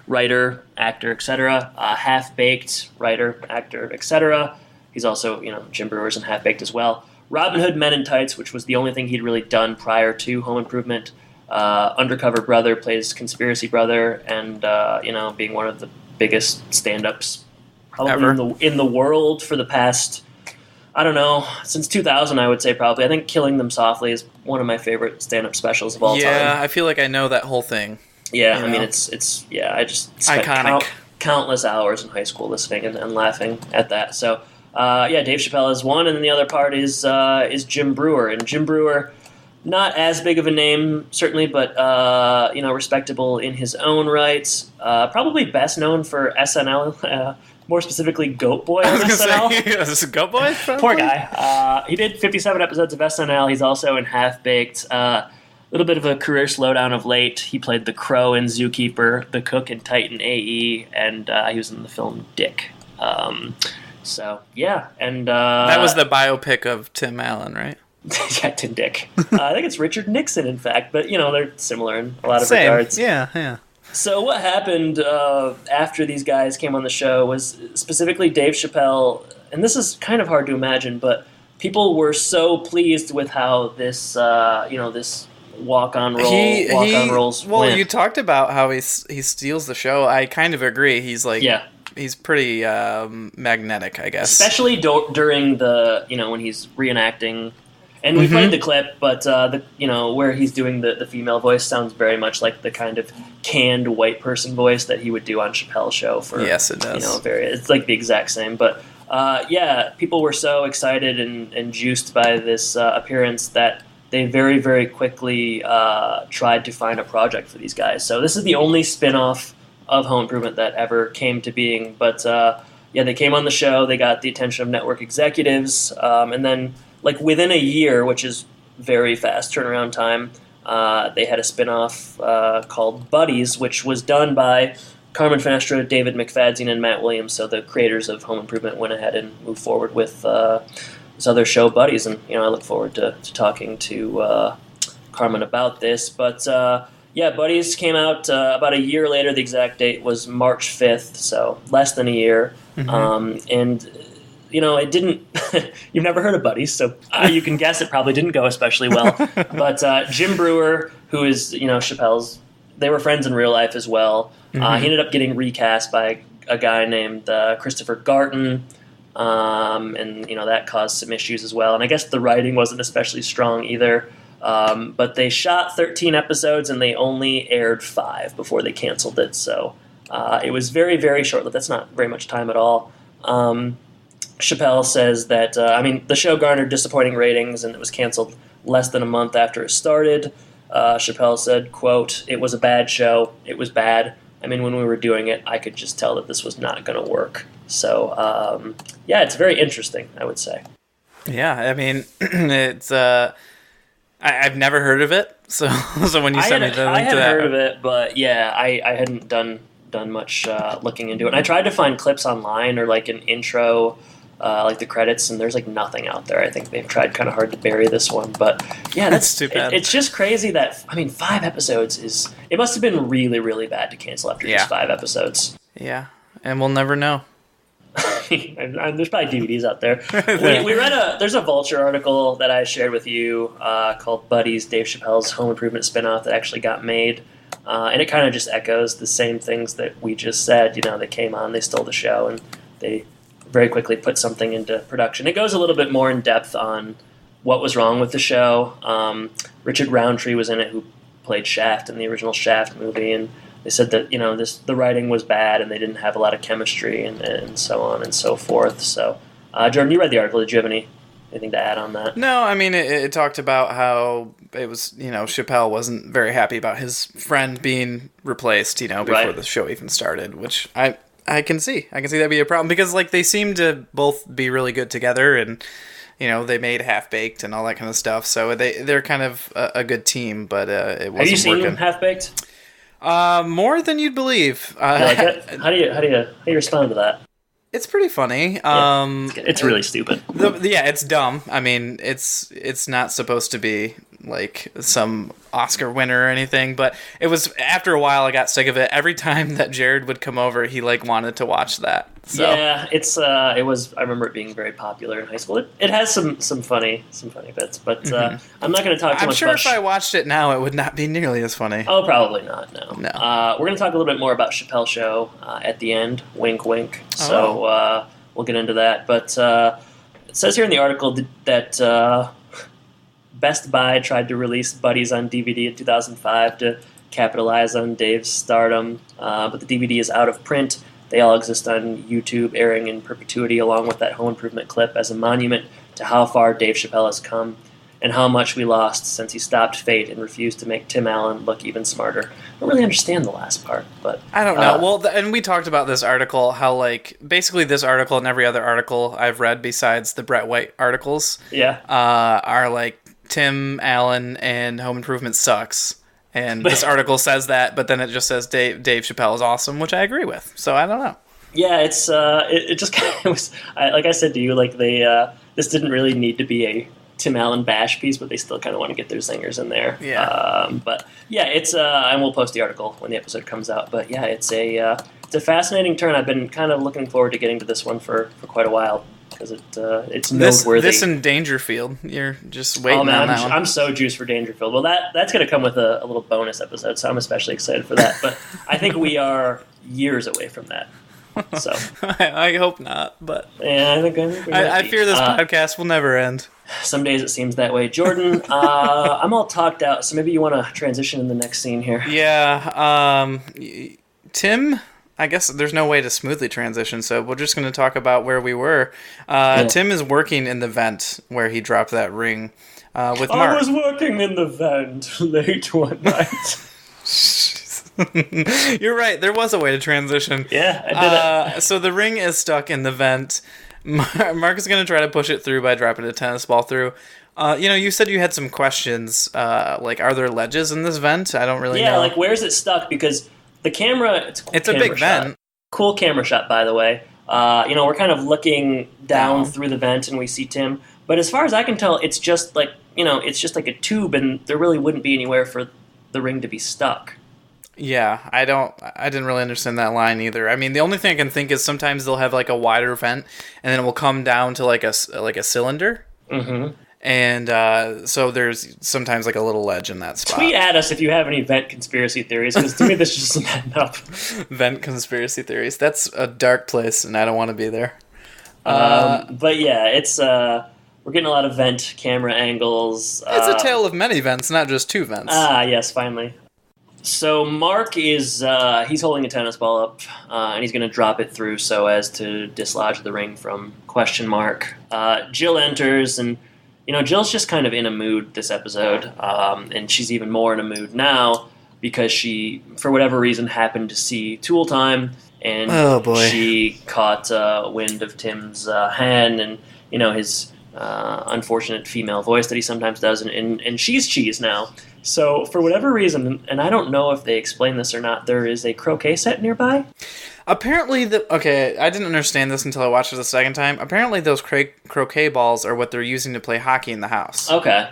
writer, actor, etc. Half Baked, writer, actor, etc. He's also Jim Brewer's in Half Baked as well. Robin Hood Men in Tights, which was the only thing he'd really done prior to Home Improvement. Undercover Brother, plays conspiracy brother, and being one of the biggest stand-ups probably in the world for the past, I don't know, since 2000 I would say probably. I think Killing Them Softly is one of my favorite stand-up specials of all time. Yeah, I feel like I know that whole thing. Yeah, I mean it's I just spent countless hours in high school listening and laughing at that. So Dave Chappelle is one, and then the other part is Jim Brewer, and Jim Brewer. Not as big of a name, certainly, but respectable in his own rights. Probably best known for SNL, more specifically Goat Boy on SNL. Is this a Goat Boy? Poor guy. He did 57 episodes of SNL. He's also in Half Baked. little bit of a career slowdown of late. He played the Crow in Zookeeper, the Cook in Titan AE, and he was in the film Dick. So yeah, and that was the biopic of Tim Allen, right? Yeah, Tim Dick. I think it's Richard Nixon, in fact, but they're similar in a lot of regards. Yeah. So what happened after these guys came on the show was specifically Dave Chappelle, and this is kind of hard to imagine, but people were so pleased with how this this walk-on roles. Well, went. you talked about how he steals the show. I kind of agree. He's like, he's pretty magnetic, I guess. Especially during the when he's reenacting. And we played the clip, but where he's doing the female voice sounds very much like the kind of canned white person voice that he would do on Chappelle's show. Yes, it does. It's like the exact same. But people were so excited and juiced by this appearance that they very, very quickly tried to find a project for these guys. So this is the only spin-off of Home Improvement that ever came to being. But they came on the show. They got the attention of network executives, and then. Like within a year, which is very fast turnaround time, they had a spin-off called Buddies, which was done by Carmen Finestra, David McFadzean, and Matt Williams. So the creators of Home Improvement went ahead and moved forward with this other show, Buddies. And I look forward to talking to Carmen about this. But Buddies came out about a year later. The exact date was March 5th, so less than a year. It didn't. You've never heard of Buddies, so you can guess it probably didn't go especially well. But Jim Brewer, who is Chappelle's, they were friends in real life as well. He ended up getting recast by a guy named Christopher Garton, and that caused some issues as well. And I guess the writing wasn't especially strong either. But they shot 13 episodes and they only aired 5 before they canceled it. So it was very, very short-lived. That's not very much time at all. Chappelle says that, the show garnered disappointing ratings and it was canceled less than a month after it started. Chappelle said, quote, "It was a bad show. It was bad. When we were doing it, I could just tell that this was not going to work." So, it's very interesting, I would say. Yeah, it's, I've never heard of it. So when you sent me the link to that. I had heard of it, but I hadn't done much looking into it. And I tried to find clips online or like an intro, like the credits, and there's like nothing out there. I think they've tried kind of hard to bury this one, but that's too bad. It's just crazy that 5 episodes it must have been really, really bad to cancel after just 5 episodes. Yeah, and we'll never know. There's probably DVDs out there. We read there's a Vulture article that I shared with you called Buddies, Dave Chappelle's Home Improvement spinoff that actually got made. And it kind of just echoes the same things that we just said. They came on, they stole the show, and they very quickly put something into production. It goes a little bit more in depth on what was wrong with the show. Richard Roundtree was in it, who played Shaft in the original Shaft movie, and they said that the writing was bad and they didn't have a lot of chemistry and so on and so forth. So, Jordan, you read the article. Did you have anything to add on that? No, it talked about how it was, Chappelle wasn't very happy about his friend being replaced, before the show even started, which I can see. I can see that'd be a problem because, they seem to both be really good together and, they made Half-Baked and all that kind of stuff. So they're kind of a good team, but it wasn't working. Have you seen Half-Baked? More than you'd believe. You like it? How do you respond to that? It's pretty funny. It's really stupid. It's dumb. It's not supposed to be like some Oscar winner or anything, but it was, after a while I got sick of it. Every time that Jared would come over, he wanted to watch that. So. Yeah, it was. I remember it being very popular in high school. It has some funny bits, but I'm not going to talk too much. I'm sure if I watched it now, it would not be nearly as funny. Oh, probably not. No. We're going to talk a little bit more about Chappelle's show at the end. Wink, wink. So we'll get into that. But it says here in the article that Best Buy tried to release Buddies on DVD in 2005 to capitalize on Dave's stardom, but the DVD is out of print. They all exist on YouTube, airing in perpetuity, along with that Home Improvement clip as a monument to how far Dave Chappelle has come and how much we lost since he stopped Fate and refused to make Tim Allen look even smarter. I don't really understand the last part, but... I don't know. Well, and we talked about this article, how, basically this article and every other article I've read besides the Brett White articles are, Tim Allen and Home Improvement sucks. And this article says that, but then it just says Dave Chappelle is awesome, which I agree with. So I don't know. Yeah, it's it just kind of was. Like I said to you, like this didn't really need to be a Tim Allen bash piece, but they still kind of want to get their singers in there. Yeah. But yeah, it's and we'll post the article when the episode comes out. But yeah, it's a fascinating turn. I've been kind of looking forward to getting to this one for quite a while because it's noteworthy. This and Dangerfield, you're just waiting on that one. I'm so juiced for Dangerfield. Well, that's going to come with a little bonus episode, so I'm especially excited for that. But I think we are years away from that. So I hope not, but yeah, I fear this podcast will never end. Some days it seems that way. Jordan, I'm all talked out, so maybe you want to transition in the next scene here. Yeah, Tim, I guess there's no way to smoothly transition, so we're just going to talk about where we were. Tim is working in the vent where he dropped that ring with Mark. I was working in the vent late one night. You're right. There was a way to transition. Yeah, I did it. So the ring is stuck in the vent. Mark is going to try to push it through by dropping a tennis ball through. You said you had some questions. Like, are there ledges in this vent? I don't really know. Yeah, like, where's it stuck? Because the camera, it's a big vent. Cool camera shot, by the way. We're kind of looking down through the vent and we see Tim. But as far as I can tell, it's just like, it's just like a tube and there really wouldn't be anywhere for the ring to be stuck. Yeah, I didn't really understand that line either. I mean, the only thing I can think is sometimes they'll have like a wider vent, and then it will come down to like a cylinder. Mm-hmm. And so there's sometimes like a little ledge in that spot. Tweet at us if you have any vent conspiracy theories, because to me this just doesn't add up. Vent conspiracy theories. That's a dark place, and I don't want to be there. But yeah, it's we're getting a lot of vent camera angles. It's a tale of many vents, not just two vents. Yes, finally. So Mark is he's holding a tennis ball up, and he's going to drop it through so as to dislodge the ring from question mark. Jill enters, and Jill's just kind of in a mood this episode, and she's even more in a mood now because she, for whatever reason, happened to see Tool Time, and she caught wind of Tim's hand and his unfortunate female voice that he sometimes does, and she's cheese now. So, for whatever reason, and I don't know if they explain this or not, there is a croquet set nearby. Apparently, I didn't understand this until I watched it the second time. Apparently, those croquet balls are what they're using to play hockey in the house. Okay,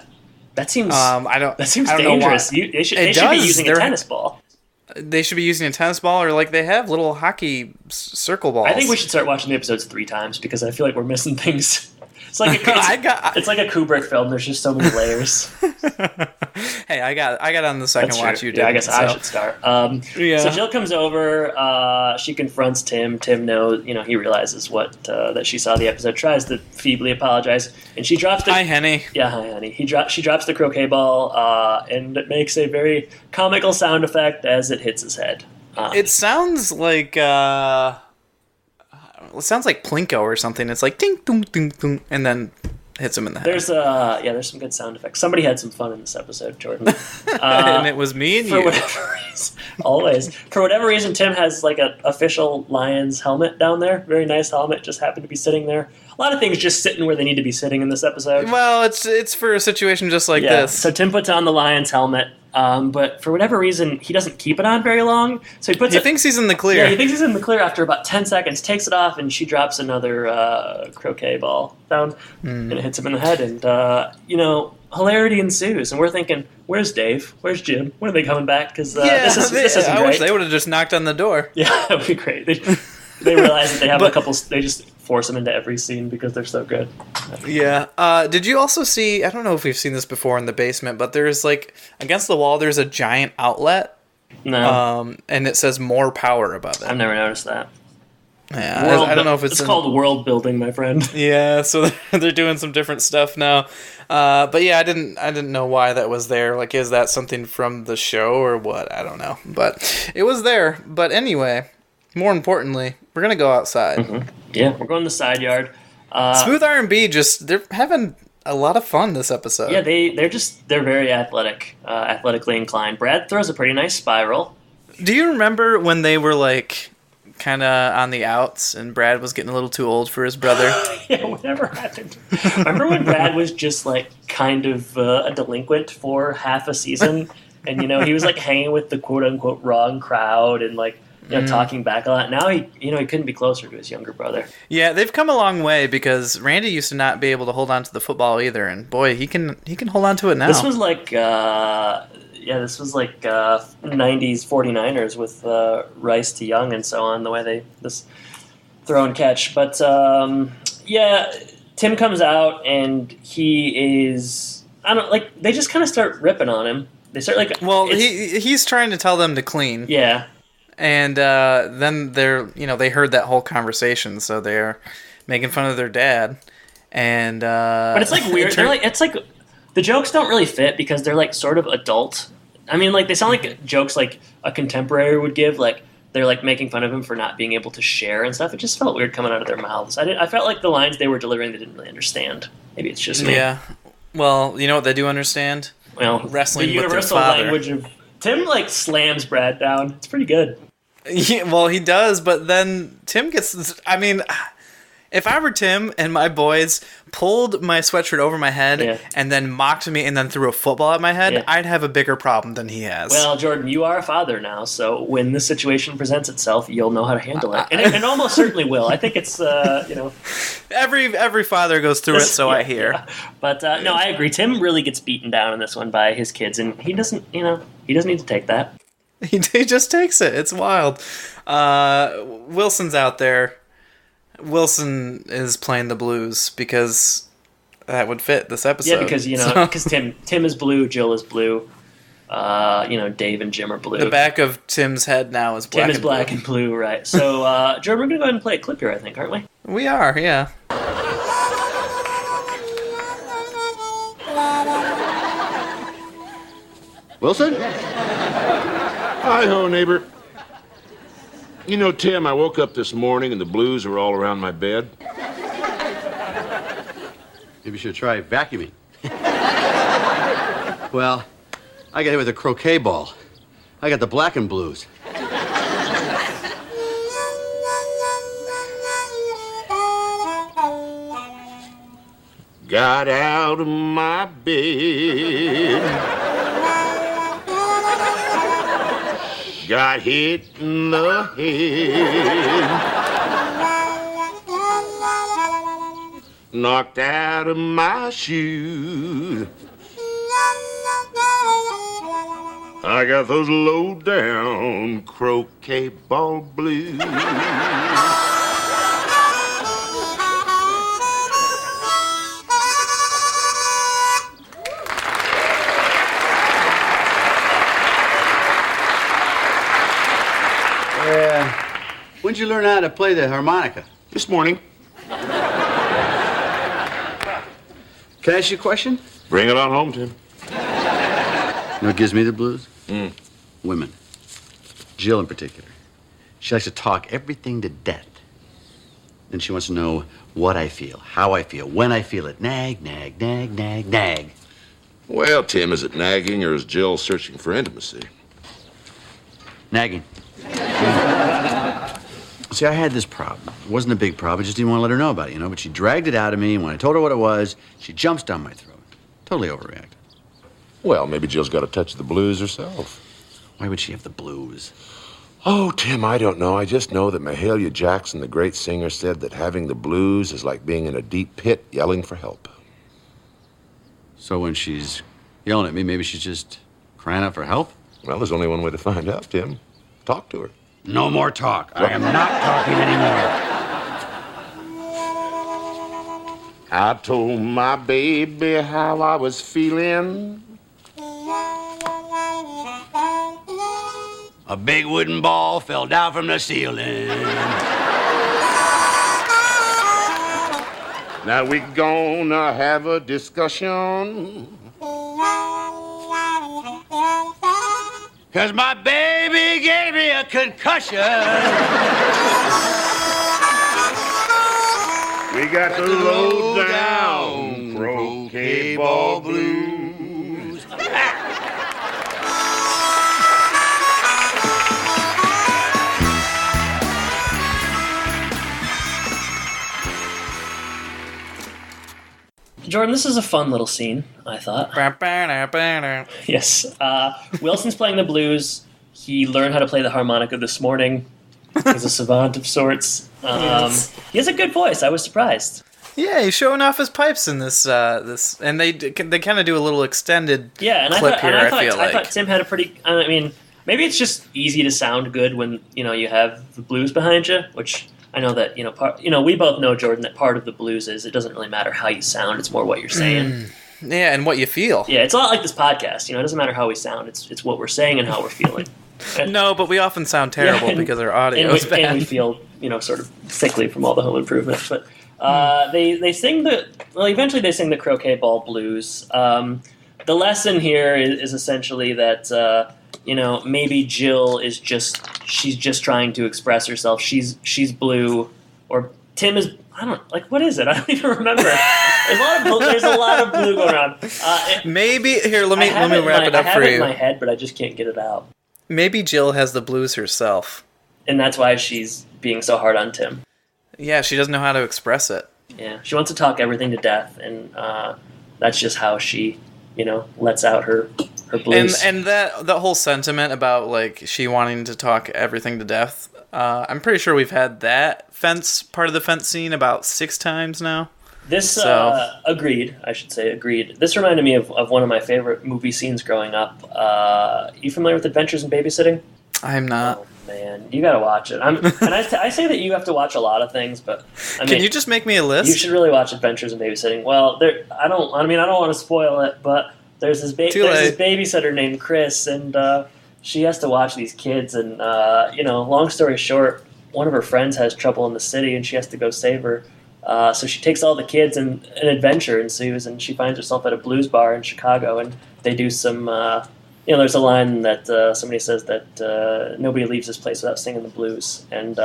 that seems that seems dangerous. They should be using a tennis ball. They should be using a tennis ball, or like they have little hockey circle balls. I think we should start watching the episodes 3 times because I feel like we're missing things. It's like it's like a Kubrick film. There's just so many layers. Hey, I got on the second watch you did. Yeah, I guess I should start. So Jill comes over. She confronts Tim. Tim knows, he realizes that she saw the episode. Tries to feebly apologize, and she drops the. Hi, Henny. Yeah, hi, Henny. She drops the croquet ball, and it makes a very comical sound effect as it hits his head. It sounds like. It sounds like Plinko or something. It's like ding, ding, ding, ding, and then hits him in the head. There's some good sound effects. Somebody had some fun in this episode, Jordan. And it was me and you. For whatever reason, always. For whatever reason, Tim has like an official Lions helmet down there. Very nice helmet. Just happened to be sitting there. A lot of things just sitting where they need to be sitting in this episode. Well, it's for a situation just like this. So Tim puts on the Lions helmet. But for whatever reason, he doesn't keep it on very long. So he thinks he's in the clear. Yeah, he thinks he's in the clear after about 10 seconds, takes it off, and she drops another croquet ball down, and it hits him in the head. And, hilarity ensues. And we're thinking, where's Dave? Where's Jim? When are they coming back? Because this isn't great. I wish they would have just knocked on the door. Yeah, that would be great. They realize that they have they just force them into every scene because they're so good. Yeah. Did you also see, I don't know if we've seen this before in the basement, but there's like, against the wall, there's a giant outlet. No. And it says more power above it. I've never noticed that. Yeah, I don't know if it's called world building, my friend. Yeah, so they're doing some different stuff now. But yeah, I didn't know why that was there. Like, is that something from the show or what? I don't know. But it was there. But anyway, more importantly, we're going to go outside. Mm-hmm. Yeah, we're going to the side yard. Smooth R&B, they're having a lot of fun this episode. Yeah, they're very athletically inclined. Brad throws a pretty nice spiral. Do you remember when they were like kind of on the outs, and Brad was getting a little too old for his brother. Yeah, whatever happened? Remember when Brad was just like kind of a delinquent for half a season, and he was like hanging with the quote unquote wrong crowd and like talking back a lot. Now he couldn't be closer to his younger brother. Yeah, they've come a long way because Randy used to not be able to hold on to the football either, and boy, he can hold on to it now. This was like. This was like 90s 49ers with Rice to Young and so on, the way they this throw and catch. But, Tim comes out and he is... they just kind of start ripping on him. They start like... Well, he's trying to tell them to clean. Yeah. And then they heard that whole conversation, so they're making fun of their dad. And but it's like weird. It's like the jokes don't really fit because they're like sort of adult. I mean, like they sound like jokes like a contemporary would give. Like they're like making fun of him for not being able to share and stuff. It just felt weird coming out of their mouths. I felt like the lines they were delivering they didn't really understand. Maybe it's just me. Yeah. Well, you know what they do understand? Well, wrestling the with their universal father. language of Tim like slams Brad down. It's pretty good. Yeah, well, he does, but then Tim gets... I mean, if I were Tim and my boys pulled my sweatshirt over my head and then mocked me and then threw a football at my head, I'd have a bigger problem than he has. Well, Jordan, you are a father now, so when this situation presents itself, you'll know how to handle it. And it almost certainly will. I think it's, Every father goes through it, so I hear. Yeah. But, no, I agree. Tim really gets beaten down in this one by his kids, and he doesn't need to take that. He just takes it. It's wild. Wilson's out there. Wilson is playing the blues because that would fit this episode. Yeah, because Tim is blue, Jill is blue. Dave and Jim are blue. The back of Tim's head now is black. Tim is black and blue, right? So, Jordan, we're gonna go ahead and play a clip here, I think, aren't we? We are, yeah. Wilson? Hi-ho, neighbor. Tim, I woke up this morning and the blues are all around my bed. Maybe you should try vacuuming. Well, I got hit with a croquet ball. I got the black and blues. Got out of my bed. Got hit in the head. Knocked out of my shoe. I got those low down croquet ball blues. When'd you learn how to play the harmonica? This morning. Can I ask you a question? Bring it on home, Tim. You know what gives me the blues? Women. Jill in particular. She likes to talk everything to death. Then she wants to know what I feel, how I feel, when I feel it. Nag, nag, nag, nag, nag. Well, Tim, is it nagging or is Jill searching for intimacy? Nagging. See, I had this problem. It wasn't a big problem. I just didn't want to let her know about it, But she dragged it out of me, and when I told her what it was, she jumps down my throat. Totally overreacted. Well, maybe Jill's got a touch of the blues herself. Why would she have the blues? Oh, Tim, I don't know. I just know that Mahalia Jackson, the great singer, said that having the blues is like being in a deep pit yelling for help. So when she's yelling at me, maybe she's just crying out for help? Well, there's only one way to find out, Tim. Talk to her. No more talk. I am not talking anymore. I told my baby how I was feeling. A big wooden ball fell down from the ceiling. Now we gonna have a discussion. 'Cause my baby gave me a concussion. We got the low down croquet ball blues. Jordan, this is a fun little scene, I thought. Yes. Wilson's playing the blues. He learned how to play the harmonica this morning. He's a savant of sorts. Yes. He has a good voice. I was surprised. Yeah, he's showing off his pipes in this, and they kind of do a little extended clip here. I thought Tim had a pretty. I mean, maybe it's just easy to sound good when you have the blues behind you, which I know that we both know, Jordan, that part of the blues is it doesn't really matter how you sound; it's more what you're saying. Yeah, and what you feel. Yeah, it's a lot like this podcast. It doesn't matter how we sound; it's what we're saying and how we're feeling. No, but we often sound terrible because our audio is bad. And we feel sort of sickly from all the home improvement, but. They sing eventually they sing the croquet ball blues. The lesson here is essentially that maybe Jill is she's just trying to express herself. She's blue, or Tim is, I don't like, what is it? I don't even remember. There's a lot of blue going on. Maybe here let me wrap it up for you. I have it in my head, but I just can't get it out. Maybe Jill has the blues herself, and that's why she's being so hard on Tim. Yeah, she doesn't know how to express it. Yeah, she wants to talk everything to death, and that's just how she, lets out her blues. And that whole sentiment about like she wanting to talk everything to death. I'm pretty sure we've had that part of the fence scene about 6 times now. This agreed. I should say agreed. This reminded me of one of my favorite movie scenes growing up. You familiar with Adventures in Babysitting? I'm not. Oh, man, you gotta watch it. I say that you have to watch a lot of things, but can you just make me a list? You should really watch Adventures in Babysitting. Well, I don't want to spoil it, but there's this babysitter named Chris, and she has to watch these kids. And long story short, one of her friends has trouble in the city, and she has to go save her. So she takes all the kids and an adventure ensues, and she finds herself at a blues bar in Chicago, and they do some. There's a line that somebody says that nobody leaves this place without singing the blues, and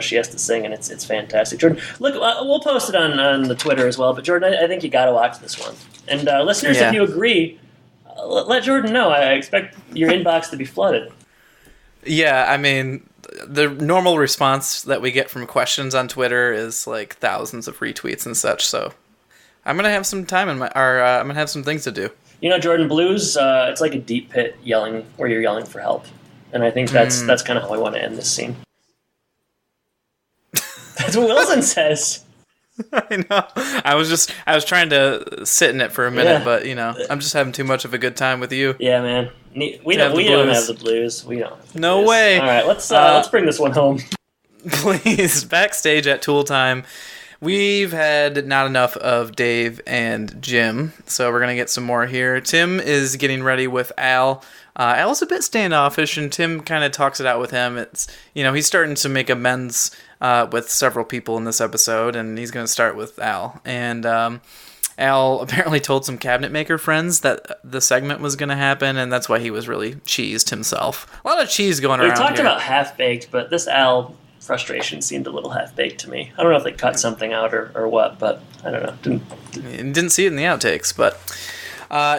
she has to sing, and it's fantastic. Jordan, look, we'll post it on the Twitter as well. But Jordan, I think you got to watch this one. And listeners, if you agree, let Jordan know. I expect your inbox to be flooded. Yeah, I mean, the normal response that we get from questions on Twitter is like thousands of retweets and such. So I'm gonna have some time I'm gonna have some things to do. Jordan, blues, it's like a deep pit where you're yelling for help. And I think that's kind of how I want to end this scene. That's what Wilson says. I know. I was trying to sit in it for a minute, but, I'm just having too much of a good time with you. Yeah, man. We don't have the blues. We don't. No way. All right, let's bring this one home. Please, backstage at Tool Time. We've had not enough of Dave and Jim, so we're going to get some more here. Tim is getting ready with Al. Al's a bit standoffish, and Tim kind of talks it out with him. It's he's starting to make amends with several people in this episode, and he's going to start with Al. And Al apparently told some cabinet maker friends that the segment was going to happen, and that's why he was really cheesed himself. A lot of cheese going around here. We talked about half-baked, but this Al frustration seemed a little half-baked to me. I don't know if they cut something out or what, but I don't know. Didn't see it in the outtakes, but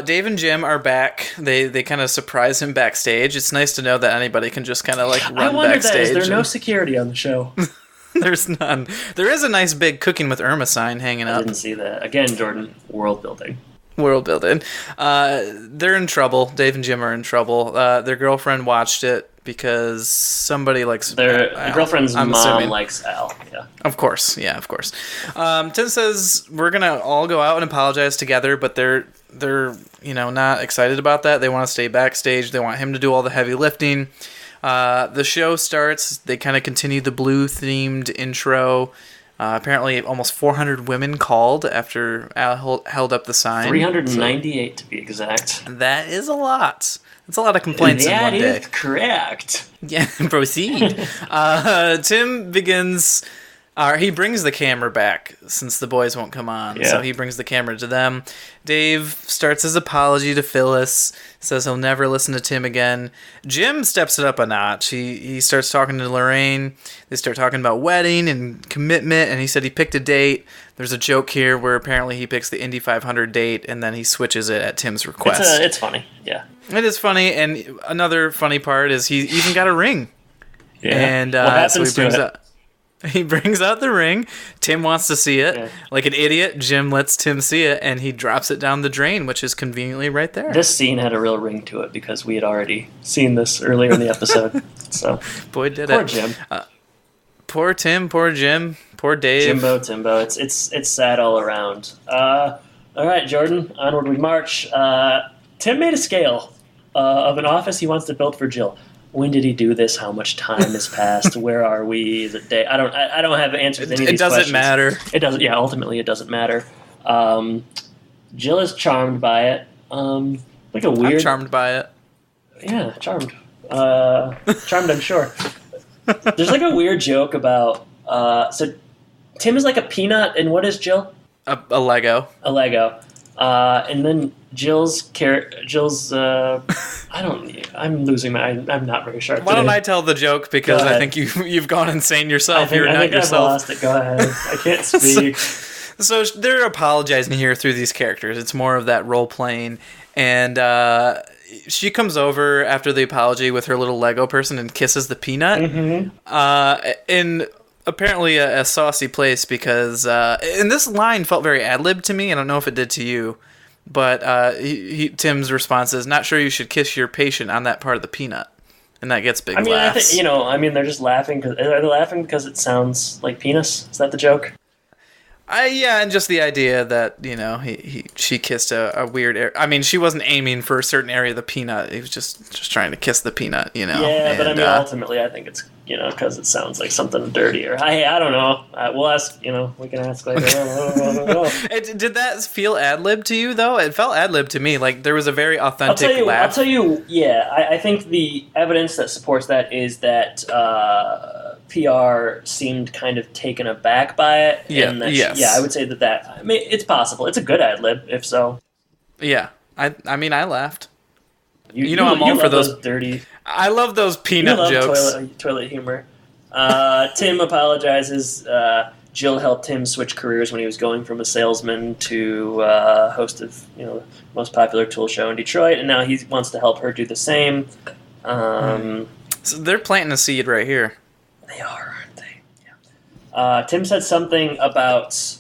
Dave and Jim are back. They kind of surprise him backstage. It's nice to know that anybody can just kind of like run backstage. I wonder that is there no security on the show? There's none. There is a nice big Cooking with Irma sign hanging up. I didn't see that. Again, Jordan, world building. They're in trouble. Dave and Jim are in trouble. Their girlfriend watched it because somebody likes their girlfriend's mom likes Al. Yeah, of course. Tim says we're gonna all go out and apologize together, but they're not excited about that. They want to stay backstage. They want him to do all the heavy lifting. The show starts. They kind of continue the blue-themed intro. Apparently, almost 400 women called after Al held up the sign. 398 to be exact. That is a lot. That's a lot of complaints in one day. That is correct. Yeah, proceed. Tim begins... he brings the camera back since the boys won't come on. Yeah. So he brings the camera to them. Dave starts his apology to Phyllis, says he'll never listen to Tim again. Jim steps it up a notch. He starts talking to Lorraine. They start talking about wedding and commitment, and he said he picked a date. There's a joke here where apparently he picks the Indy 500 date, and then he switches it at Tim's request. It's funny, yeah. It is funny, and another funny part is he even got a ring. Yeah. And what happens so he brings to it? up... He brings out the ring. Tim wants to see it. Yeah. Like an idiot, Jim lets Tim see it, and he drops it down the drain, which is conveniently right there. This scene had a real ring to it because we had already seen this earlier in the episode. So, boy, did poor it. Jim. Poor Tim, poor Jim, poor Dave. Jimbo, Timbo. It's sad all around. All right, Jordan, onward we march. Tim made a scale of an office he wants to build for Jill. When did he do this? How much time has passed? Where are we? Is it day? I don't have answers to any of these questions. It doesn't matter. It doesn't. Yeah, ultimately, it doesn't matter. Jill is charmed by it. Like a weird. I'm charmed by it. Yeah, charmed. Charmed, I'm sure. There's like a weird joke about. So, Tim is like a peanut, and what is Jill? A Lego. A Lego. And then Jill's I'm losing my. I'm not very sharp. Why don't I tell the joke because I think you've gone insane yourself. You're not yourself. I've lost it. Go ahead. I can't speak. So they're apologizing here through these characters. It's more of that role playing, and she comes over after the apology with her little Lego person and kisses the peanut. Mm-hmm. In apparently a saucy place because and this line felt very ad-lib to me. I don't know if it did to you. But Tim's response is, "Not sure you should kiss your patient on that part of the peanut," and that gets big laughs. I think they're just laughing. Are they laughing because it sounds like penis? Is that the joke? Yeah, and just the idea that she kissed a weird area. I mean, she wasn't aiming for a certain area of the peanut. He was just trying to kiss the peanut. Yeah, but I mean, ultimately, I think it's because it sounds like something dirty or I don't know. We'll ask. We can ask later. Did that feel ad lib to you though? It felt ad lib to me. Like there was a very authentic laugh. I'll tell you. Yeah, I think the evidence that supports that is that PR seemed kind of taken aback by it. Yeah. I would say that. I mean, it's possible. It's a good ad lib, if so. Yeah, I mean, I laughed. I'm all all for those dirty. I love those peanut jokes. Toilet humor. Tim apologizes. Jill helped him switch careers when he was going from a salesman to host of the most popular tool show in Detroit, and now he wants to help her do the same. So they're planting a seed right here. They are, aren't they? Yeah. Tim said something about.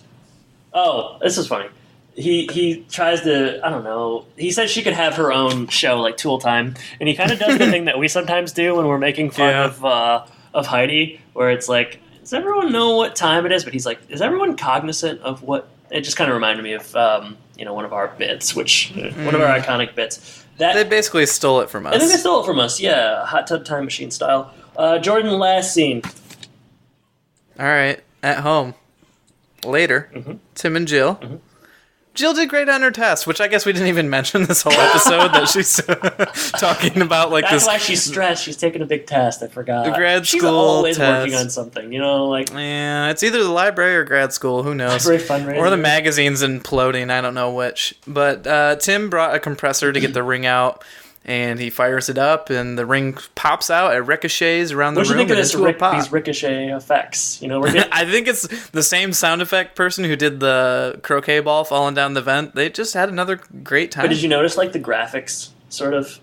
Oh, this is funny. He tries to, I don't know, he says she could have her own show, like Tool Time, and he kind of does the thing that we sometimes do when we're making fun of Heidi, where it's like, does everyone know what time it is? But he's like, is everyone cognizant of what, it just kind of reminded me of, one of our bits, one of our iconic bits. They basically stole it from us. I think they stole it from us, yeah, Hot Tub Time Machine style. Jordan, last scene. All right, at home. Later, Tim and Jill. Mm-hmm. Jill did great on her test, which I guess we didn't even mention this whole episode that she's talking about. That's why she's stressed. She's taking a big test. I forgot. The grad school She's always test. Working on something, Yeah, it's either the library or grad school. Who knows? Library fundraising. Or the magazine's imploding. I don't know which. But Tim brought a compressor to get the ring out, and he fires it up, and the ring pops out. It ricochets around the room. What do you think of these ricochet effects? I think it's the same sound effect person who did the croquet ball falling down the vent. They just had another great time. But did you notice the graphics, sort of,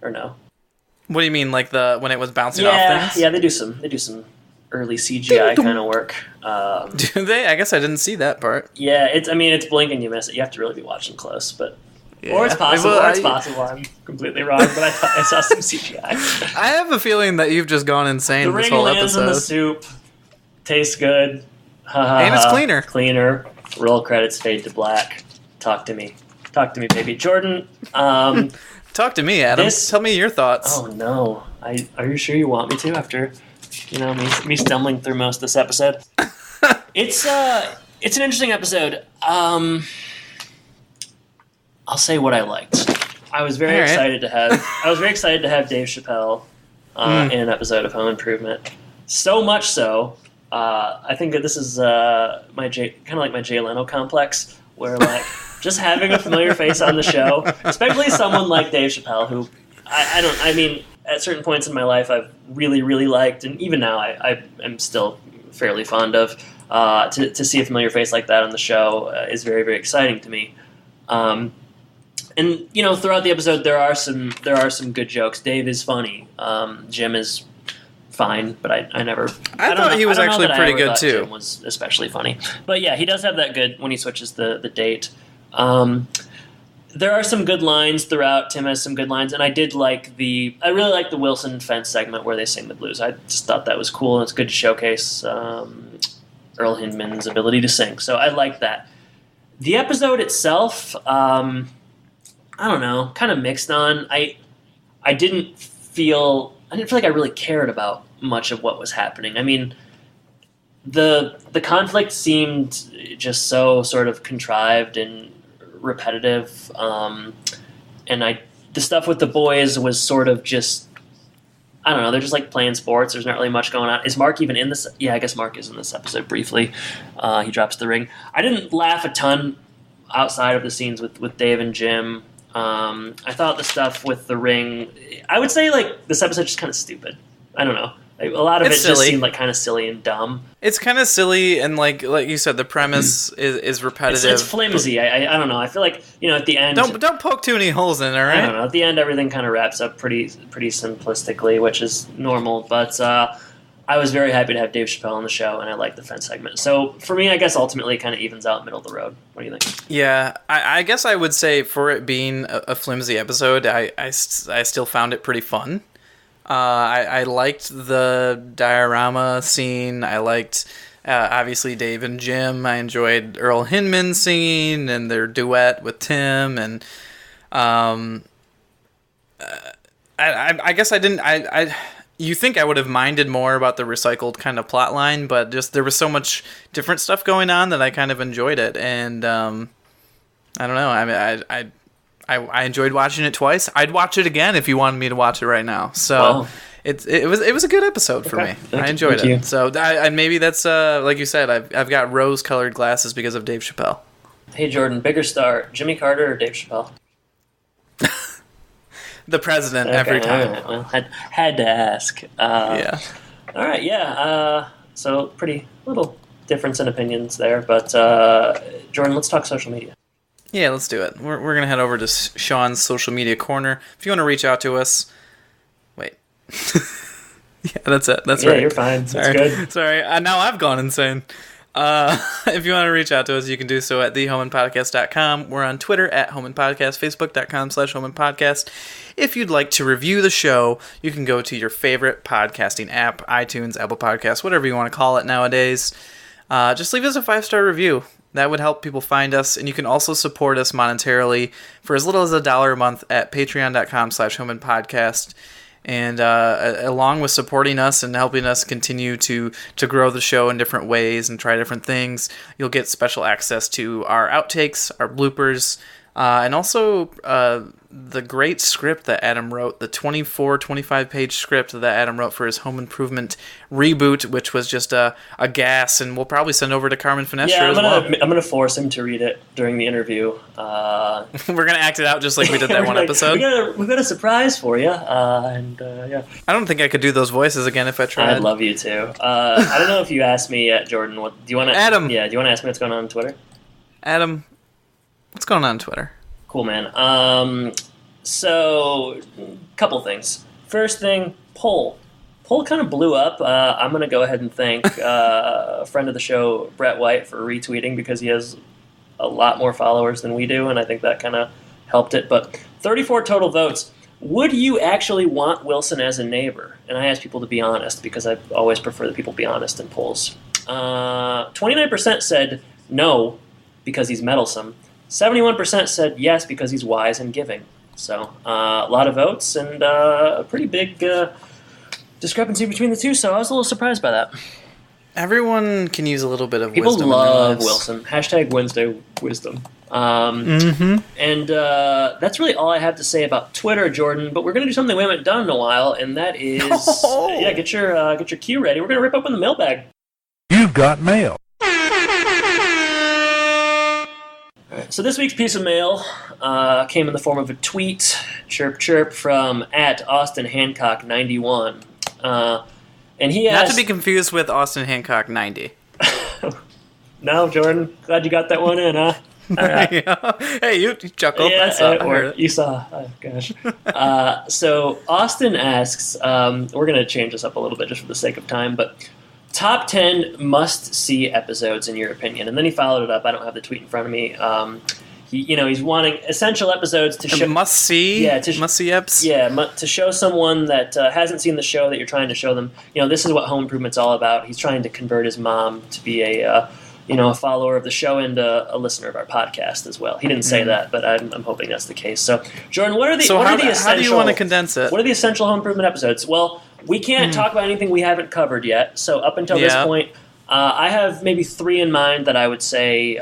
or no? What do you mean, when it was bouncing off things? Yeah, they do some early CGI kind of work. Do they? I guess I didn't see that part. Yeah, it's blink and you miss it. You have to really be watching close, but. Yeah. Or it's possible. I'm completely wrong, but I saw some CGI. I have a feeling that you've just gone insane this whole episode. The ring lands in the soup. Tastes good. And it's cleaner. Cleaner. Roll credits fade to black. Talk to me. Talk to me, baby. Jordan. Talk to me, Adam. Tell me your thoughts. Oh, no. Are you sure you want me to after me stumbling through most of this episode? It's an interesting episode. I'll say what I liked. I was very excited to have Dave Chappelle in an episode of Home Improvement. So much so, I think that this is my Jay Leno complex, where just having a familiar face on the show, especially someone like Dave Chappelle, who at certain points in my life I've really, really liked, and even now I am still fairly fond of. To see a familiar face like that on the show is very, very exciting to me. And throughout the episode there are some good jokes. Dave is funny. Jim is fine, but I never. I thought he was actually pretty good too. Jim was especially funny, but yeah, he does have that good when he switches the date. There are some good lines throughout. Tim has some good lines, and I really like the Wilson Fence segment where they sing the blues. I just thought that was cool, and it's good to showcase Earl Hindman's ability to sing. So I like that. The episode itself, I don't know, kind of mixed on. I didn't feel like I really cared about much of what was happening. I mean, the conflict seemed just so sort of contrived and repetitive, and the stuff with the boys was sort of just, I don't know, they're just like playing sports. There's not really much going on. Is Mark even in this? Yeah, I guess Mark is in this episode briefly. He drops the ring. I didn't laugh a ton outside of the scenes with Dave and Jim. I thought the stuff with the ring, I would say like this episode just kind of stupid. I don't know. A lot of it just seemed like kind of silly and dumb. It's kind of silly, and like you said, the premise is repetitive. It's flimsy. I don't know. I feel like, at the end... Don't poke too many holes in it, all right? I don't know. At the end, everything kind of wraps up pretty simplistically, which is normal. But I was very happy to have Dave Chappelle on the show, and I liked the Fence segment. So for me, I guess ultimately it kind of evens out middle of the road. What do you think? Yeah, I guess I would say for it being a flimsy episode, I still found it pretty fun. I liked the diorama scene. I liked, obviously, Dave and Jim. I enjoyed Earl Hindman singing and their duet with Tim. And I guess I didn't... You think I would have minded more about the recycled kind of plot line, but just there was so much different stuff going on that I kind of enjoyed it. And I don't know. I mean, I enjoyed watching it twice. I'd watch it again if you wanted me to watch it right now. So wow. it was a good episode for me. I enjoyed it. You. So maybe that's like you said. I've got rose-colored glasses because of Dave Chappelle. Hey Jordan, bigger star, Jimmy Carter or Dave Chappelle? The president every time. All right. Well, had to ask. Yeah. All right. Yeah. So pretty little difference in opinions there, but Jordan, let's talk social media. Yeah, let's do it. We're going to head over to Sean's social media corner. If you want to reach out to us... Wait. Yeah, that's it. That's right. Yeah, you're fine. Sorry. That's good. Sorry. Now I've gone insane. If you want to reach out to us, you can do so at thehomeandpodcast.com. We're on Twitter at homeandpodcast, facebook.com/homeandpodcast. If you'd like to review the show, you can go to your favorite podcasting app, iTunes, Apple Podcasts, whatever you want to call it nowadays. Just leave us a 5-star review. That would help people find us, and you can also support us monetarily for as little as $1 a month at patreon.com/homeandpodcast. And along with supporting us and helping us continue to grow the show in different ways and try different things, you'll get special access to our outtakes, our bloopers, and also the great script that Adam wrote, the 25-page script that Adam wrote for his Home Improvement reboot, which was just a gas, and we'll probably send over to Carmen Finestra as well. I'm going to force him to read it during the interview. We're going to act it out just like we did that one episode. We've got a surprise for you, yeah. I don't think I could do those voices again if I tried. I'd love you to. I don't know if you asked me yet, Jordan. Do you want to? Adam. Yeah. Do you want to ask me what's going on Twitter? Adam, what's going on Twitter? Cool, man. So, couple things. First thing, poll. Poll kind of blew up. I'm going to go ahead and thank a friend of the show, Brett White, for retweeting because he has a lot more followers than we do, and I think that kind of helped it. But 34 total votes. Would you actually want Wilson as a neighbor? And I asked people to be honest because I always prefer that people be honest in polls. 29% said no because he's meddlesome. 71% said yes because he's wise and giving. So a lot of votes and a pretty big discrepancy between the two. So I was a little surprised by that. Everyone can use a little bit of people wisdom. People love Wilson. Hashtag Wednesday wisdom. And that's really all I have to say about Twitter, Jordan. But we're going to do something we haven't done in a while, and that is get your cue ready. We're going to rip open the mailbag. You've got mail. So this week's piece of mail came in the form of a tweet, chirp chirp, from @AustinHancock91. And he asked... Not to be confused with Austin Hancock 90. No, Jordan. Glad you got that one in, huh? All right. Hey, you chuckled. Yeah, I saw. you saw. Oh, gosh. So Austin asks, we're going to change this up a little bit just for the sake of time, but top 10 must-see episodes in your opinion. And then he followed it up. I don't have the tweet in front of me. He's wanting essential episodes to show. Must-see? Yeah, must-see eps? Yeah, to show someone that hasn't seen the show that you're trying to show them. This is what Home Improvement's all about. He's trying to convert his mom to be a follower of the show and a listener of our podcast as well. He didn't say that, but I'm hoping that's the case. So, Jordan, what are the essential? How do you want to condense it? What are the essential Home Improvement episodes? Well, we can't talk about anything we haven't covered yet. So up until this point, I have maybe 3 in mind that I would say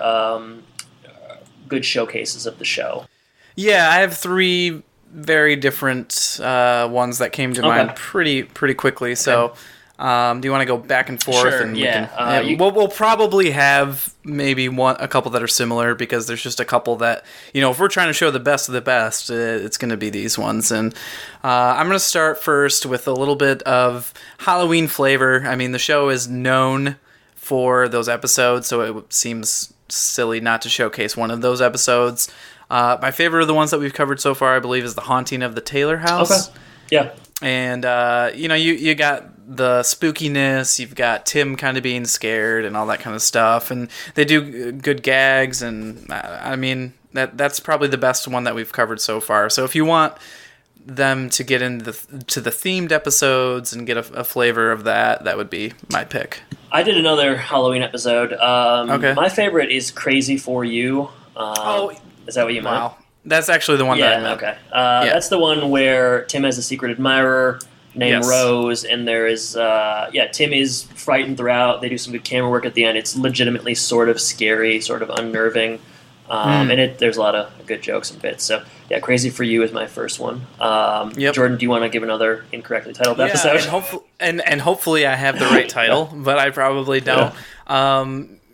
good showcases of the show. Yeah, I have 3 very different ones that came to mind pretty quickly. So. Do you want to go back and forth? Sure, and we'll probably have maybe a couple that are similar because there's just a couple that, if we're trying to show the best of the best, it's going to be these ones. And I'm going to start first with a little bit of Halloween flavor. I mean, the show is known for those episodes, so it seems silly not to showcase one of those episodes. My favorite of the ones that we've covered so far, I believe, is The Haunting of the Taylor House. Okay. Yeah. And, you got the spookiness, you've got Tim kind of being scared and all that kind of stuff. And they do good gags. And, I mean, that's probably the best one that we've covered so far. So if you want them to get into the themed episodes and get a flavor of that would be my pick. I did another Halloween episode. Okay. My favorite is Crazy For You. Is that what you meant? Wow. That's actually the one that I meant. Okay. That's the one where Tim has a secret admirer named Rose, and there is, Tim is frightened throughout. They do some good camera work at the end. It's legitimately sort of scary, sort of unnerving, and there's a lot of good jokes and bits. So, Crazy For You is my first one. Jordan, do you want to give another incorrectly titled episode? And hopefully I have the right title, but I probably don't.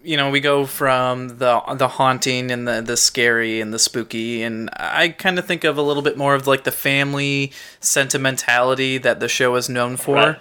We go from the haunting and the scary and the spooky, and I kind of think of a little bit more of like the family sentimentality that the show is known for,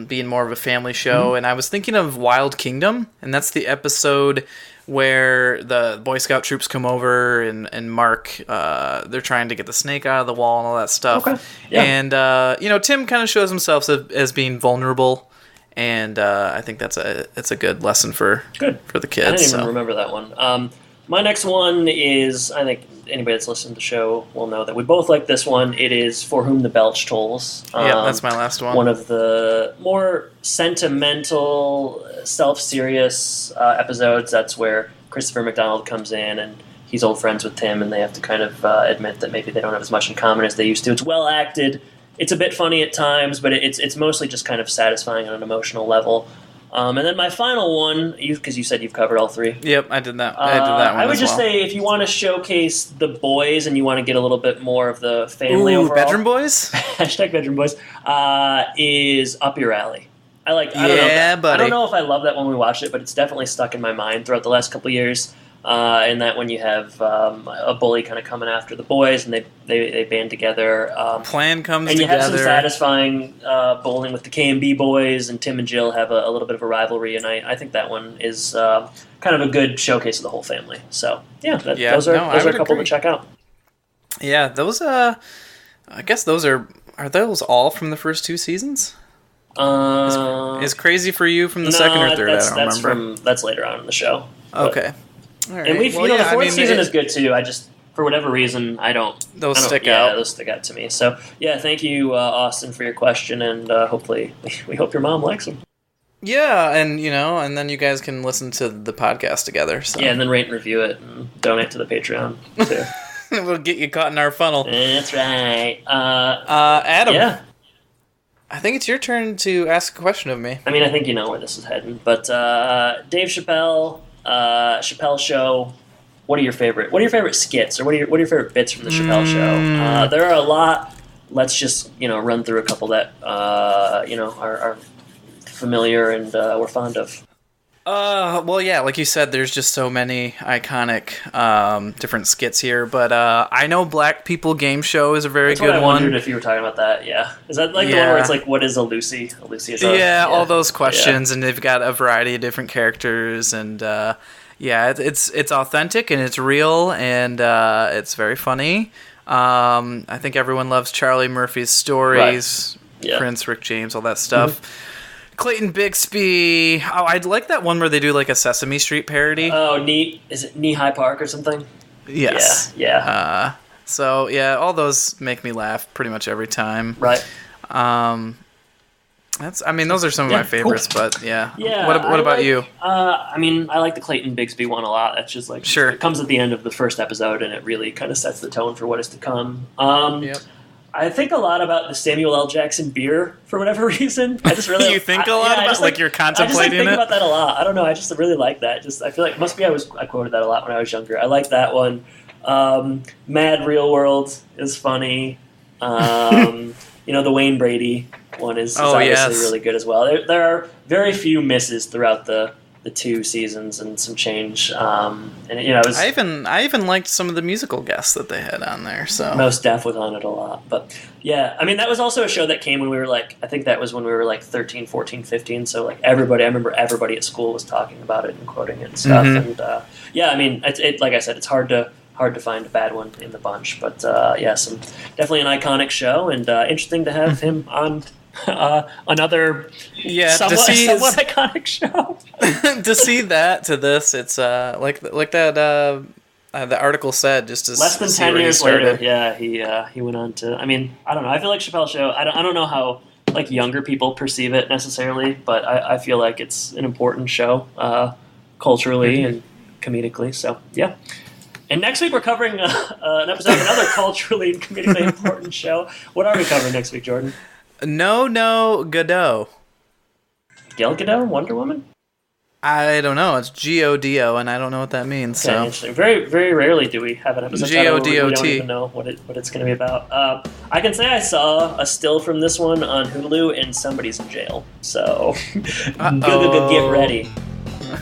being more of a family show. And I was thinking of Wild Kingdom, and that's the episode where the Boy Scout troops come over and Mark, they're trying to get the snake out of the wall and all that stuff. Okay. Yeah. And Tim kind of shows himself as being vulnerable. And I think it's a good lesson for the kids. I didn't even remember that one. My next one is, I think anybody that's listened to the show will know that we both like this one. It is For Whom the Belch Tolls. That's my last one. One of the more sentimental, self-serious episodes. That's where Christopher McDonald comes in and he's old friends with Tim, and they have to kind of admit that maybe they don't have as much in common as they used to. It's well acted. It's a bit funny at times, but it's mostly just kind of satisfying on an emotional level. And then my final one, because you said you've covered all 3. Yep, I did that. I did that one. I would just say if you want to showcase the boys and you want to get a little bit more of the family overall. Bedroom Boys? Hashtag Bedroom Boys. Is up your alley. I don't know if I love that when we watched it, but it's definitely stuck in my mind throughout the last couple of years. And that when you have a bully kind of coming after the boys, and they band together. Plan comes and together. And you have some satisfying bowling with the K&B boys, and Tim and Jill have a little bit of a rivalry, and I think that one is kind of a good showcase of the whole family. So, those are a couple to check out. Yeah, those, I guess those are those all from the first 2 seasons? Is Crazy For You from the second or third? I don't remember. That's later on in the show. Okay. All right. And the 4th season is good too. I just, for whatever reason, those stick out. Yeah, those stick out to me. So, thank you, Austin, for your question, and hopefully, we hope your mom likes them. Yeah, and and then you guys can listen to the podcast together. So. Yeah, and then rate and review it, and donate to the Patreon too. We'll get you caught in our funnel. That's right. Adam. Yeah. I think it's your turn to ask a question of me. I mean, I think you know where this is heading, but Dave Chappelle. Chappelle Show. What are your favorite skits, or what are your favorite bits from the Chappelle Show? There are a lot. Let's just run through a couple that are familiar and we're fond of. Like you said, there's just so many iconic different skits here. But I know Black People Game Show is a very good one. I wondered if you were talking about that. Yeah, is that like the one where it's like, what is a Lucy? A Lucy is all those questions, and they've got a variety of different characters, and Yeah, it's authentic and it's real and it's very funny. I think everyone loves Charlie Murphy's stories, right. Yeah. Prince, Rick James, all that stuff. Mm-hmm. Clayton Bigsby. Oh, I'd like that one where they do like a Sesame Street parody. Oh, is it Knee High Park or something? Yes. Yeah. So yeah, all those make me laugh pretty much every time. Right. Those are some of my favorites, cool. But yeah. Yeah. What about you? I like the Clayton Bigsby one a lot. That's just like sure. It comes at the end of the first episode, and it really kind of sets the tone for what is to come. Yep. I think a lot about the Samuel L. Jackson beer for whatever reason. I just really you think a lot about like you're contemplating I just think about that a lot. I don't know. I just really like that. I feel like I quoted that a lot when I was younger. I like that one. Mad Real World is funny. The Wayne Brady one is obviously really good as well. There are very few misses throughout the 2 seasons and some change. I even liked some of the musical guests that they had on there. So Mos Def was on it a lot. But yeah, that was also a show that came when we were like, I think that was when we were like 13, 14, 15. So like I remember everybody at school was talking about it and quoting it and stuff. Mm-hmm. And it's like I said, it's hard to find a bad one in the bunch. But definitely an iconic show, and interesting to have him on another somewhat iconic show. To see that to this, it's like that the article said, just as less than 10 years later. Yeah, he went on to. I don't know. I feel like Chappelle's show. I don't know how like younger people perceive it necessarily, but I feel like it's an important show culturally and comedically. So yeah. And next week we're covering an episode of another culturally and comedically important show. What are we covering next week, Jordan? No Godot. Gal Gadot, Wonder Woman? I don't know. It's G-O-D-O, and I don't know what that means. Okay, interesting. Very, very rarely do we have an episode G-O-D-O-T. where we don't even know what it's going to be about. I can say I saw a still from this one on Hulu, and somebody's in jail. So get ready.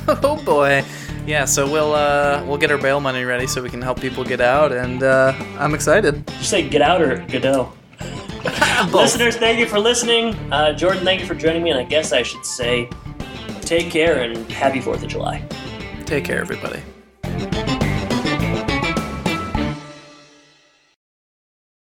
Oh boy. Yeah, so we'll get our bail money ready so we can help people get out, and I'm excited. Did you say get out or Godot? Listeners, thank you for listening. Jordan, thank you for joining me, and I guess I should say take care and happy 4th of July. Take care, everybody.